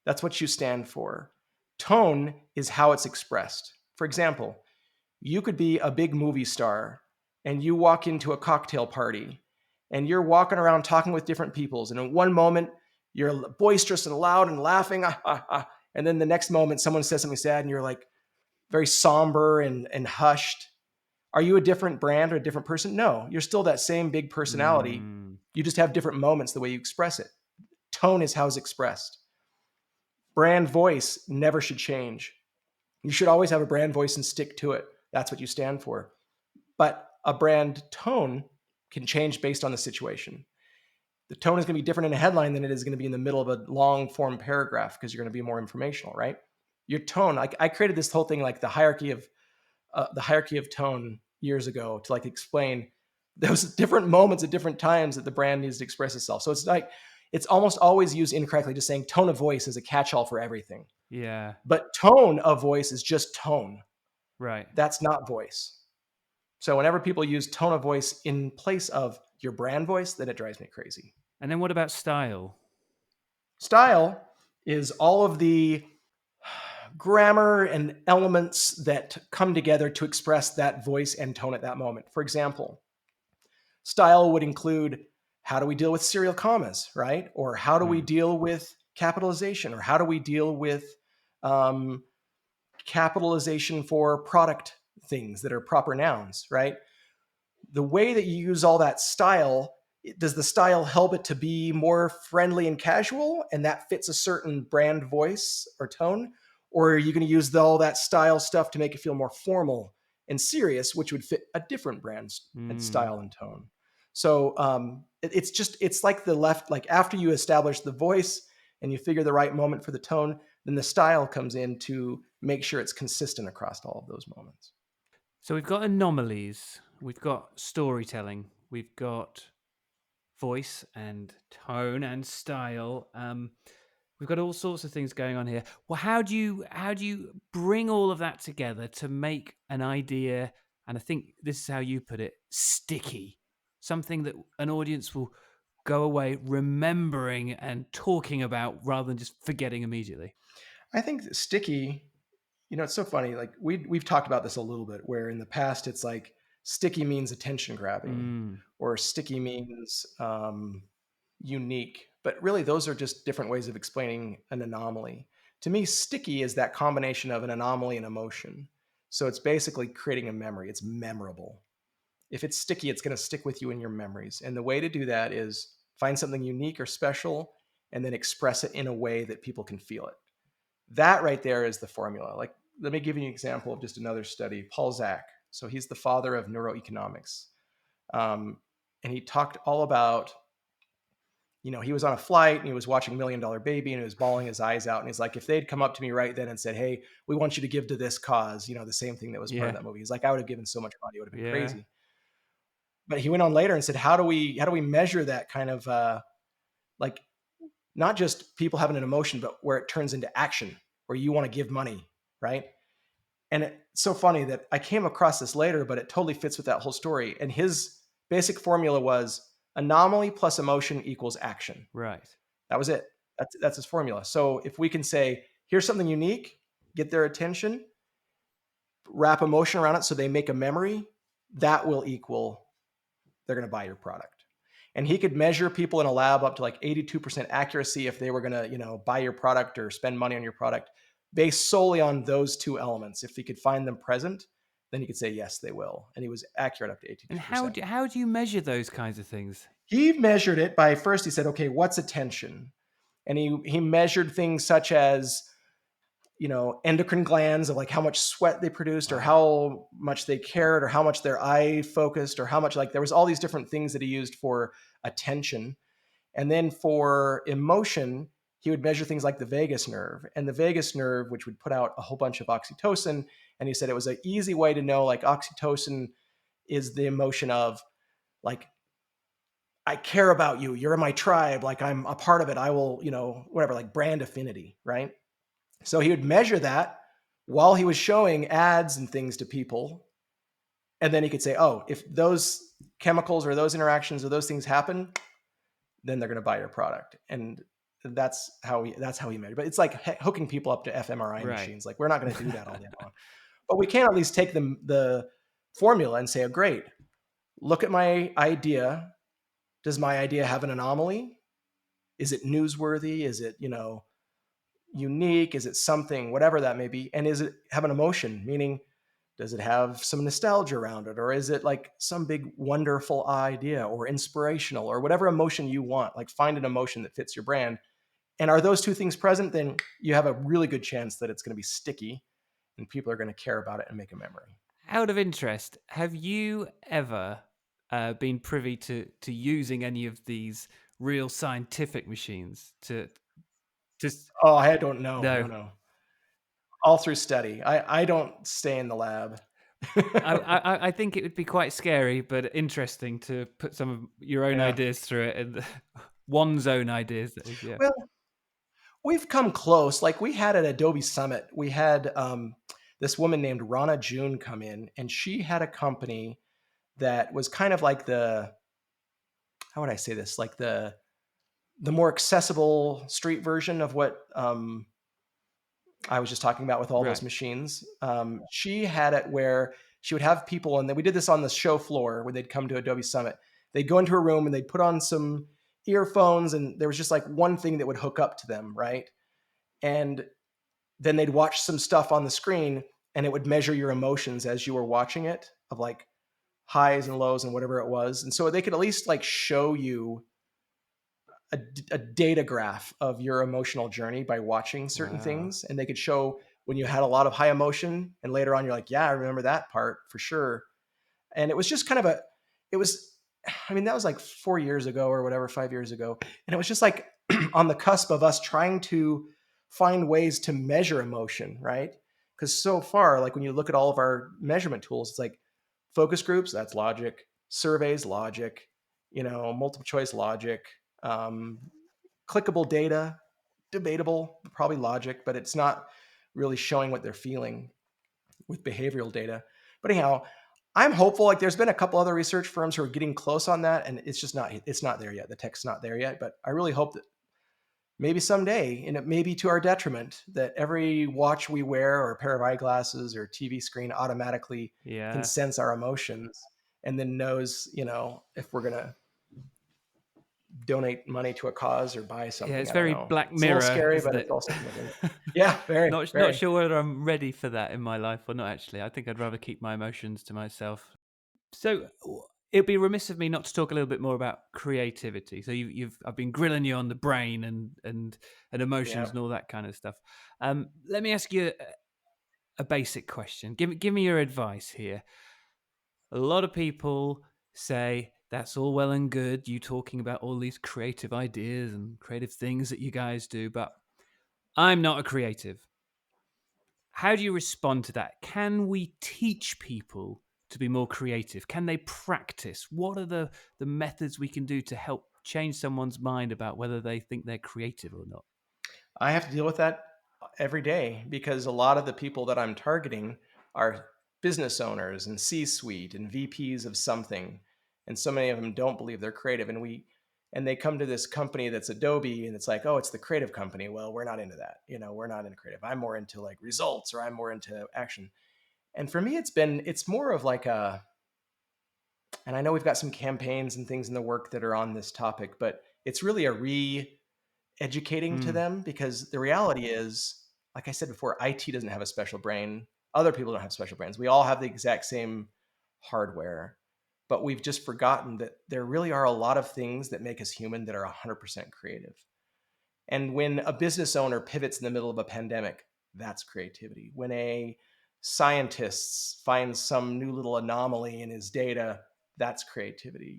That's what you stand for. Tone is how it's expressed. For example, you could be a big movie star and you walk into a cocktail party and you're walking around talking with different peoples. And in one moment, you're boisterous and loud and laughing. Ah, ah, ah. And then the next moment, someone says something sad and you're like very somber and hushed. Are you a different brand or a different person? No, you're still that same big personality. Mm, You just have different moments the way you express it. Tone is how it's expressed. Brand voice never should change. You should always have a brand voice and stick to it. That's what you stand for. But a brand tone can change based on the situation. The tone is going to be different in a headline than it is going to be in the middle of a long form paragraph because you're going to be more informational, right? Your tone, I created this whole thing like the hierarchy of tone years ago to like explain those different moments at different times that the brand needs to express itself. So it's like it's almost always used incorrectly, just saying tone of voice is a catch-all for everything. yeah. But tone of voice is just tone. Right. That's not voice. So whenever people use tone of voice in place of your brand voice, then it drives me crazy. And then what about style? Style is all of the grammar and elements that come together to express that voice and tone at that moment. For example, style would include how do we deal with serial commas, right? Or how do we Mm. deal with capitalization? Or how do we deal with um, capitalization for product things that are proper nouns, right? The way that you use all that style, does the style help it to be more friendly and casual and that fits a certain brand voice or tone? Or are you going to use all that style stuff to make it feel more formal and serious, which would fit a different brand and Mm. style and tone? So it's like the left, like after you establish the voice and you figure the right moment for the tone, then the style comes in to make sure it's consistent across all of those moments. So we've got anomalies, we've got storytelling, we've got voice and tone and style. We've got all sorts of things going on here. Well, how do you bring all of that together to make an idea? And I think this is how you put it: sticky, something that an audience will go away remembering and talking about rather than just forgetting immediately. I think that sticky, it's so funny. Like we've talked about this a little bit, where in the past it's like sticky means attention grabbing, Mm, or sticky means unique. But really, those are just different ways of explaining an anomaly. To me, sticky is that combination of an anomaly and emotion. So it's basically creating a memory. It's memorable. If it's sticky, it's going to stick with you in your memories. And the way to do that is find something unique or special, and then express it in a way that people can feel it. That right there is the formula. Like, let me give you an example of just another study. Paul Zak. So he's the father of neuroeconomics. Um, and he talked all about, he was on a flight and he was watching $1 Million Baby and he was bawling his eyes out. And he's like, if they'd come up to me right then and said, "Hey, we want you to give to this cause," the same thing that was part of yeah, that movie. He's like, I would have given so much money. It would have been yeah, crazy. But he went on later and said, how do we measure that kind of like not just people having an emotion, but where it turns into action, where you want to give money, right? And it's so funny that I came across this later, but it totally fits with that whole story. And his basic formula was anomaly plus emotion equals action. right. That was it. That's his formula. So if we can say, here's something unique, get their attention, wrap emotion around it so they make a memory, that will equal they're going to buy your product. And he could measure people in a lab up to like 82% accuracy if they were going to, buy your product or spend money on your product based solely on those two elements. If he could find them present, then he could say, yes, they will. And he was accurate up to And 82%. how do you measure those kinds of things? He measured it by first, he said, okay, what's attention? And he measured things such as, endocrine glands of like how much sweat they produced or Wow. how much they cared or how much their eye focused or how much, like there was all these different things that he used for attention. And then for emotion, he would measure things like the vagus nerve, and the vagus nerve, which would put out a whole bunch of oxytocin. And he said it was an easy way to know, like, oxytocin is the emotion of like, I care about you. You're in my tribe. Like, I'm a part of it. I will, whatever, like brand affinity, right? So he would measure that while he was showing ads and things to people. And then he could say, oh, if those chemicals or those interactions or those things happen, then they're going to buy your product. And that's how he measured. But it's like hooking people up to fMRI Right. machines. Like, we're not going to do that all day long. But we can at least take the formula and say, oh, great, look at my idea. Does my idea have an anomaly? Is it newsworthy? Is it, unique? Is it something, whatever that may be? And is it have an emotion? Meaning, does it have some nostalgia around it? Or is it like some big, wonderful idea or inspirational or whatever emotion you want? Like, find an emotion that fits your brand. And are those two things present? Then you have a really good chance that it's going to be sticky and people are going to care about it and make a memory. Out of interest, have you ever been privy to using any of these real scientific machines to just Oh, I don't know. no? No. All through study. I don't stay in the lab. I think it would be quite scary, but interesting to put some of your own Yeah. ideas through it and one's own ideas. That is, yeah. Well, we've come close. Like, we had at Adobe Summit, we had this woman named Rana June come in, and she had a company that was kind of like how would I say this? Like the more accessible street version of what I was just talking about with all those Right. machines. She had it where she would have people, and we did this on the show floor where they'd come to Adobe Summit. They'd go into a room and they'd put on some earphones, and there was just like one thing that would hook up to them, right? And then they'd watch some stuff on the screen, and it would measure your emotions as you were watching it, of like highs and lows and whatever it was. And so they could at least like show you a data graph of your emotional journey by watching certain Wow. things. And they could show when you had a lot of high emotion, and later on you're like, yeah, I remember that part for sure. And it was just kind of it was, I mean, that was like 4 years ago or whatever, 5 years ago. And it was just like on the cusp of us trying to find ways to measure emotion, right? Because so far, like when you look at all of our measurement tools, it's like focus groups, that's logic, surveys, logic, multiple choice logic, um, clickable data, debatable, probably logic, but it's not really showing what they're feeling with behavioral data. But anyhow, I'm hopeful. Like, there's been a couple other research firms who are getting close on that, and it's not there yet. The tech's not there yet, but I really hope that maybe someday, and it may be to our detriment, that every watch we wear or a pair of eyeglasses or TV screen automatically can Yeah. sense our emotions and then knows, if we're going to donate money to a cause or buy Yeah, something. it's I don't very know. Black It's a little Mirror, scary, isn't but it's it? also committing. Yeah, very, Not very. sure whether I'm ready for that in my life or not. Actually, I think I'd rather keep my emotions to myself. So it'd be remiss of me not to talk a little bit more about creativity. So I've been grilling you on the brain and emotions Yeah. and all that kind of stuff. Let me ask you a basic question. Give me your advice here. A lot of people say that's all well and good, you talking about all these creative ideas and creative things that you guys do, but I'm not a creative. How do you respond to that? Can we teach people to be more creative? Can they practice? What are the methods we can do to help change someone's mind about whether they think they're creative or not? I have to deal with that every day because a lot of the people that I'm targeting are business owners and C-suite and VPs of something, and so many of them don't believe they're creative. And they come to this company that's Adobe, and it's like, oh, it's the creative company. Well, we're not into that. We're not into creative. I'm more into like results, or I'm more into action. And for me, it's more of like and I know we've got some campaigns and things in the work that are on this topic, but it's really a educating to Mm, them, because the reality is, like I said before, IT doesn't have a special brain. Other people don't have special brains. We all have the exact same hardware, but we've just forgotten that there really are a lot of things that make us human that are 100% creative. And when a business owner pivots in the middle of a pandemic, that's creativity. When a scientist finds some new little anomaly in his data, that's creativity.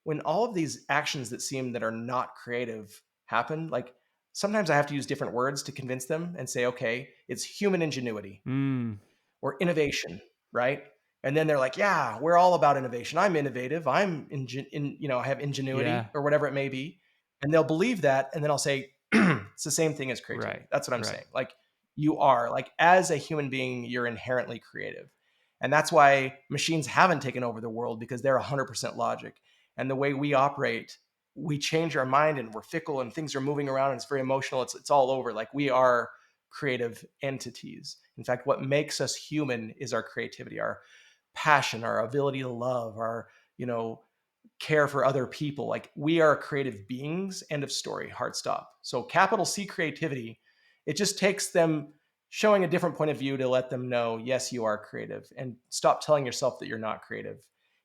When all of these actions that seem that are not creative happen, like sometimes I have to use different words to convince them and say, okay, it's human ingenuity Mm. or innovation, right? And then they're like, yeah, we're all about innovation. I'm innovative. I have Yeah. ingenuity or whatever it may be. And they'll believe that. And then I'll say, it's the same thing as Right. creativity. That's what I'm Right. saying. Like you are like, as a human being, you're inherently creative. And that's why machines haven't taken over the world, because they're 100% logic. And the way we operate, we change our mind and we're fickle and things are moving around and it's very emotional. It's all over. Like we are creative entities. In fact, what makes us human is our creativity, our passion, our ability to love, our, care for other people. Like we are creative beings, end of story, hard stop. So capital C creativity, it just takes them showing a different point of view to let them know, yes, you are creative, and stop telling yourself that you're not creative.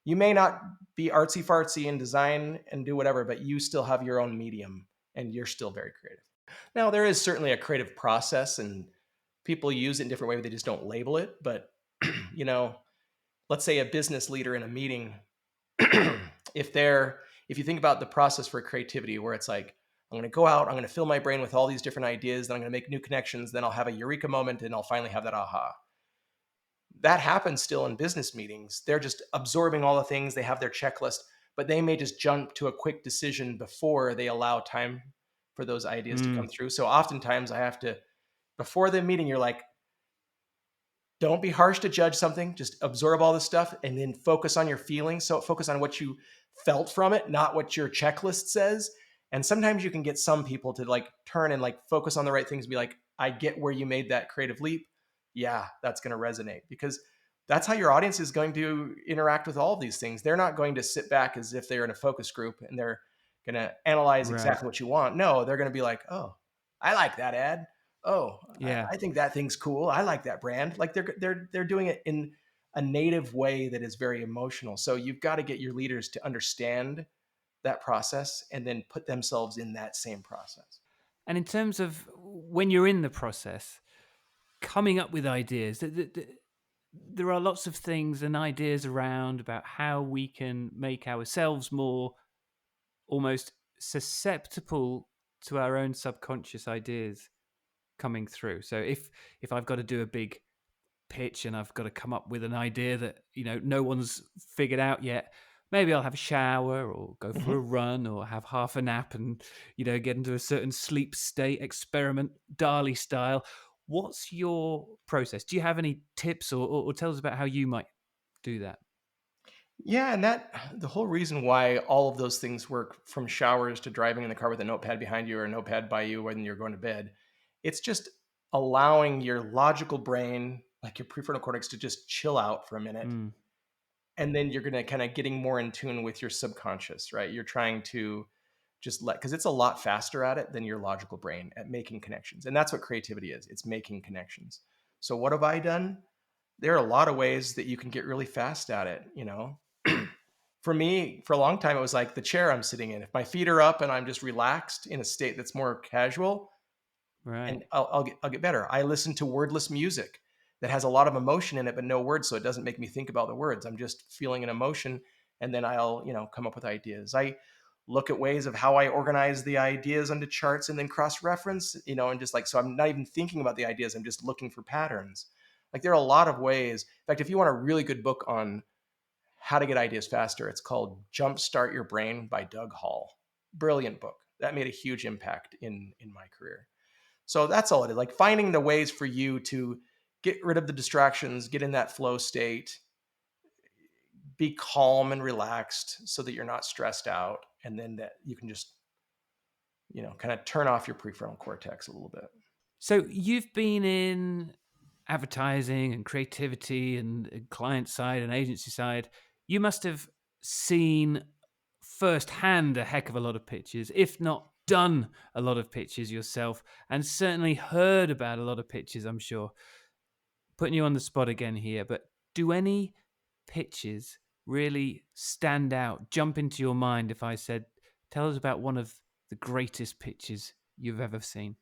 You may not be artsy fartsy in design and do whatever, but you still have your own medium and you're still very creative. Now, there is certainly a creative process and people use it in different ways. They just don't label it. But, you know, let's say a business leader in a meeting, if you think about the process for creativity, where it's like, I'm going to go out, I'm going to fill my brain with all these different ideas, then I'm going to make new connections, then I'll have a eureka moment and I'll finally have that aha. That happens still in business meetings. They're just absorbing all the things, they have their checklist, but they may just jump to a quick decision before they allow time for those ideas to Mm. come through. So oftentimes I have to, before the meeting, you're like, don't be harsh to judge something. Just absorb all this stuff and then focus on your feelings. So focus on what you felt from it, not what your checklist says. And sometimes you can get some people to like turn and like focus on the right things and be like, I get where you made that creative leap. Yeah, that's going to resonate, because that's how your audience is going to interact with all of these things. They're not going to sit back as if they're in a focus group and they're going to analyze Right. exactly what you want. No, they're going to be like, oh, I like that ad. Oh, Yeah. I think that thing's cool. I like that brand. Like they're doing it in a native way that is very emotional. So you've got to get your leaders to understand that process and then put themselves in that same process. And in terms of when you're in the process, coming up with ideas, there are lots of things and ideas around about how we can make ourselves more almost susceptible to our own subconscious ideas coming through. So if I've got to do a big pitch and I've got to come up with an idea that no one's figured out yet, maybe I'll have a shower or go for a Mhm. run or have half a nap and get into a certain sleep state, experiment Dali style. What's your process? Do you have any tips, or tell us about how you might do that? Yeah, and that the whole reason why all of those things work, from showers to driving in the car with a notepad behind you or a notepad by you when you're going to bed, it's just allowing your logical brain, like your prefrontal cortex, to just chill out for a minute. Mm. And then you're going to kind of getting more in tune with your subconscious, right? You're trying to just because it's a lot faster at it than your logical brain at making connections. And that's what creativity is. It's making connections. So what have I done? There are a lot of ways that you can get really fast at it. For me, for a long time, it was like the chair I'm sitting in. If my feet are up and I'm just relaxed in a state that's more casual, Right. and I'll get better. I listen to wordless music that has a lot of emotion in it, but no words, so it doesn't make me think about the words. I'm just feeling an emotion, and then I'll come up with ideas. I look at ways of how I organize the ideas onto charts and then cross reference, and just like, so I'm not even thinking about the ideas. I'm just looking for patterns. Like there are a lot of ways. In fact, if you want a really good book on how to get ideas faster, it's called Jumpstart Your Brain by Doug Hall. Brilliant book. That made a huge impact in my career. So that's all it is. Like finding the ways for you to get rid of the distractions, get in that flow state, be calm and relaxed so that you're not stressed out. And then that you can just, kind of turn off your prefrontal cortex a little bit. So you've been in advertising and creativity and client side and agency side. You must have seen firsthand a heck of a lot of pitches, if not done a lot of pitches yourself, and certainly heard about a lot of pitches, I'm sure. putting you on the spot again here, but do any pitches really stand out, jump into your mind if I said, tell us about one of the greatest pitches you've ever seen?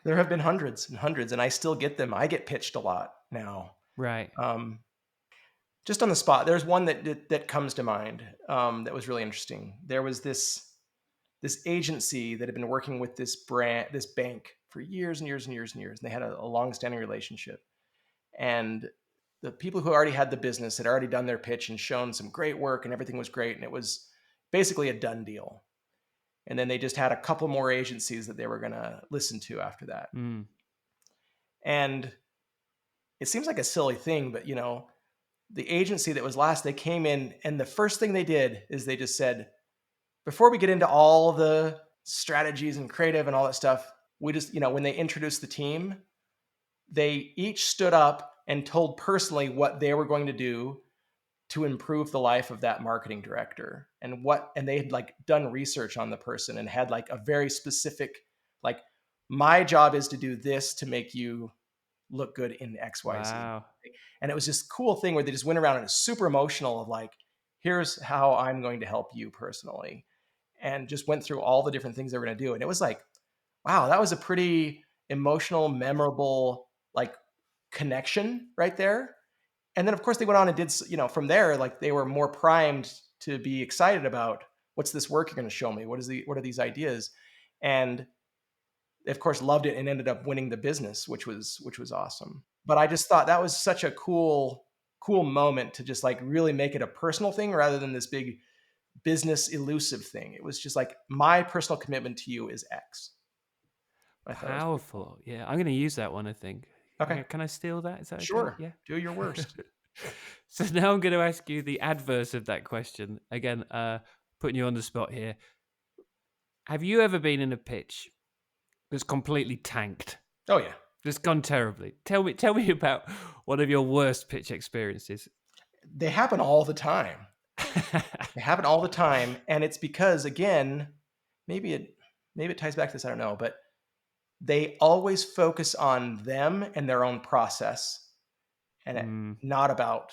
There have been hundreds and hundreds, and I still get them. I get pitched a lot now. Right. Um, just on the spot, there's one that comes to mind that was really interesting. There was this agency that had been working with this bank for years and years and years and years, and they had a long-standing relationship. And the people who already had the business had already done their pitch and shown some great work, and everything was great, and it was basically a done deal. And then they just had a couple more agencies that they were going to listen to after that. Mm. And it seems like a silly thing, but the agency that was last, they came in, and the first thing they did is they just said, before we get into all the strategies and creative and all that stuff, we just, when they introduced the team, they each stood up and told personally what they were going to do to improve the life of that marketing director, and they had like done research on the person and had like a very specific, like, my job is to do this to make you look good in XYZ. Wow. And it was this cool thing where they just went around and it's super emotional of like, here's how I'm going to help you personally. And just went through all the different things they were going to do. And it was like, wow, that was a pretty emotional, memorable, like, connection right there. And then of course they went on and did, from there, like, they were more primed to be excited about, what's this work you're going to show me? What are these ideas? And they of course loved it and ended up winning the business, which was awesome. But I just thought that was such a cool moment to just like really make it a personal thing rather than this big business elusive thing. It was just like, my personal commitment to you is X. I thought it was pretty cool. Powerful. Yeah, I'm going to use that one, I think. Okay, Can I steal that? Is that okay? sure. Yeah. Do your worst. So now I'm going to ask you the adverse of that question. Again, putting you on the spot here. Have you ever been in a pitch that's completely tanked? Oh yeah. Just gone terribly. Tell me about one of your worst pitch experiences. They happen all the time. They happen all the time. And it's because, again, maybe it ties back to this, I don't know, but they always focus on them and their own process, and not about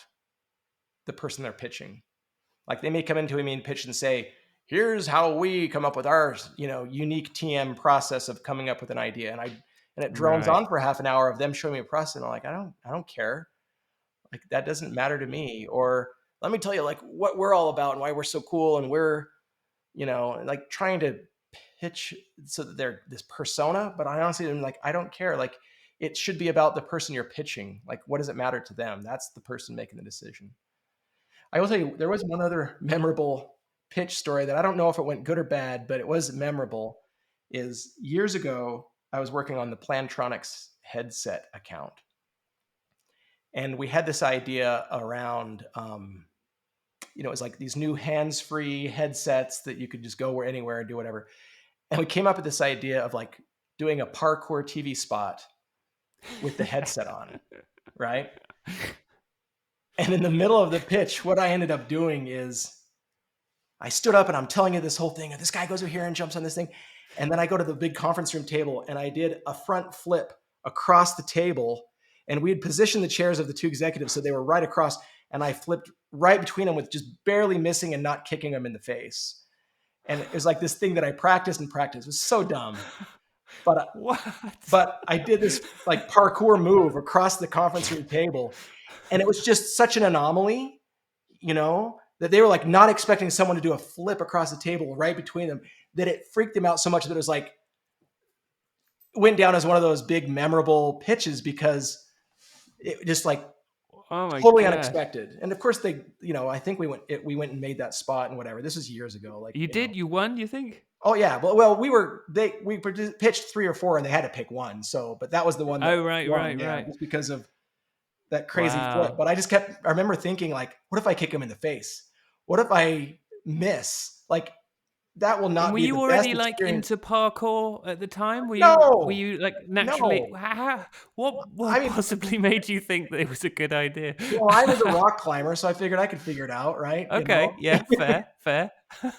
the person they're pitching. Like, they may come into me and pitch and say, here's how we come up with our, unique TM process of coming up with an idea. And it drones on for half an hour of them showing me a process. And I'm like, I don't care. Like, that doesn't matter to me. Or let me tell you like what we're all about and why we're so cool. And we're, like, trying to pitch so that they're this persona, but I honestly am like, I don't care. Like, it should be about the person you're pitching. Like, what does it matter to them? That's the person making the decision. I will tell you, there was one other memorable pitch story that I don't know if it went good or bad, but it was memorable. Is years ago, I was working on the Plantronics headset account. And we had this idea around, it was like these new hands-free headsets that you could just go anywhere and do whatever. And we came up with this idea of like doing a parkour TV spot with the headset on, right? And in the middle of the pitch, what I ended up doing is I stood up and I'm telling you this whole thing. And this guy goes over here and jumps on this thing. And then I go to the big conference room table and I did a front flip across the table. And we had positioned the chairs of the two executives so they were right across. And I flipped right between them with just barely missing and not kicking them in the face. And it was like this thing that I practiced and practiced. It was so dumb. But I did this like parkour move across the conference room table. And it was just such an anomaly, that they were like not expecting someone to do a flip across the table right between them, that it freaked them out so much that it was like, went down as one of those big memorable pitches because it just like totally unexpected. And of course they, I think we went and made that spot and whatever. This was years ago. Like, you won, you think? Oh yeah. Well, we pitched 3 or 4 and they had to pick one. So, but that was the one. That right. Just because of that crazy flip. But I remember thinking like, what if I kick him in the face? What if I miss? Like, that will And not were be you the best already like experience. into parkour at the time? Were No, you like naturally? no. I What mean, possibly made you think that it was a good idea? well, I was a rock climber, so I figured I could figure it out, right? Okay, yeah, fair, fair.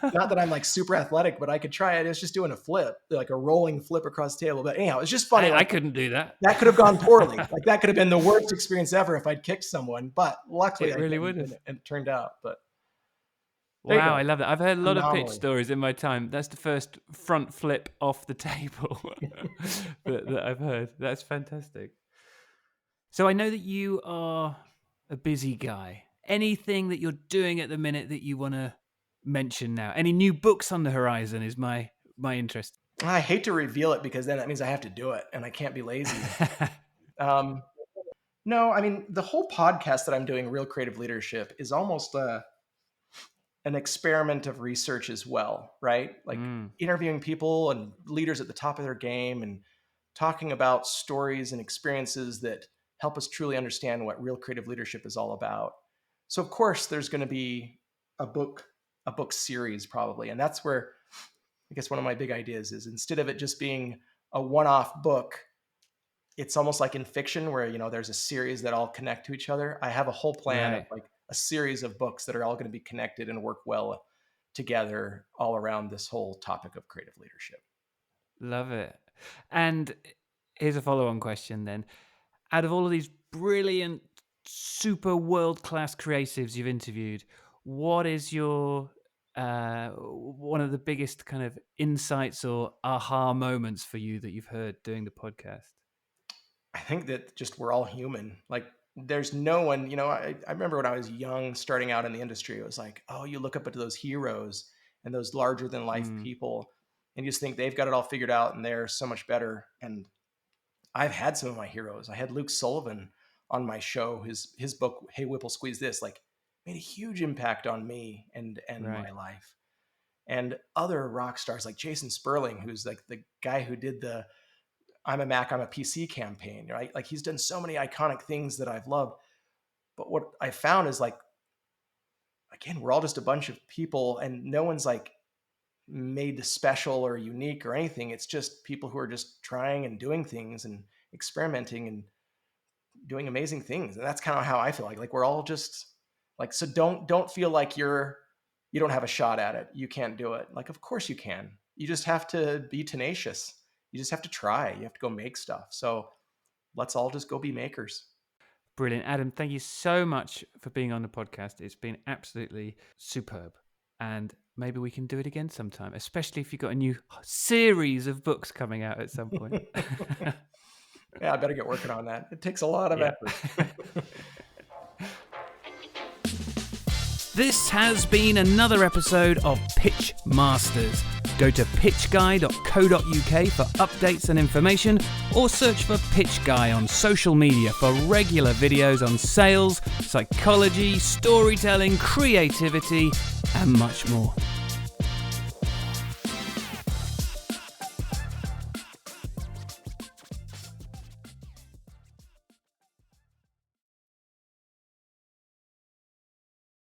Not that I'm like super athletic, but I could try it. It's just doing a flip, like a rolling flip across the table. But anyhow, it's just funny. I Like couldn't do that. that could have gone poorly. Like that could have been the worst experience ever if I'd kicked someone. But luckily It I really didn't, would have. and it turned out. But there you Wow, go. I love that. I've heard a lot of pitch Anomaly. stories in my time. That's the first front flip off the table that I've heard. That's fantastic. So I know that you are a busy guy. Anything that you're doing at the minute that you want to mention now? Any new books on the horizon is my interest. I hate to reveal it because then that means I have to do it and I can't be lazy. Um, no, I mean, the whole podcast that I'm doing, Real Creative Leadership, is almost an experiment of research as well, right? Like interviewing people and leaders at the top of their game and talking about stories and experiences that help us truly understand what real creative leadership is all about. So of course there's going to be a book series probably. And that's where I guess one of my big ideas is, instead of it just being a one-off book, it's almost like in fiction where, there's a series that all connect to each other. I have a whole plan of Right. like a series of books that are all going to be connected and work well together all around this whole topic of creative leadership. Love it. And here's a follow-on question then. Out of all of these brilliant, super world-class creatives you've interviewed, what is your one of the biggest kind of insights or aha moments for you that you've heard doing the podcast? I think that just we're all human. Like there's no one, I remember when I was young, starting out in the industry, it was like, oh, you look up to those heroes and those larger than life people, and you just think they've got it all figured out and they're so much better. And I've had some of my heroes. I had Luke Sullivan on my show. His book, Hey Whipple Squeeze This, like made a huge impact on me and Right. my life. And other rock stars like Jason Sperling, who's like the guy who did the I'm a Mac, I'm a PC campaign, right? Like he's done so many iconic things that I've loved. But what I found is like, again, we're all just a bunch of people and no one's like made special or unique or anything. It's just people who are just trying and doing things and experimenting and doing amazing things. And that's kind of how I feel like we're all just like, so don't feel like you don't have a shot at it. You can't do it. Like, of course you can. You just have to be tenacious. You just have to try. You have to go make stuff. So let's all just go be makers. Brilliant. Adam, thank you so much for being on the podcast. It's been absolutely superb. And maybe we can do it again sometime, especially if you've got a new series of books coming out at some point. Yeah, I better get working on that. It takes a lot of effort. This has been another episode of Pitch Masters. Go to pitchguy.co.uk for updates and information, or search for Pitch Guy on social media for regular videos on sales, psychology, storytelling, creativity, and much more.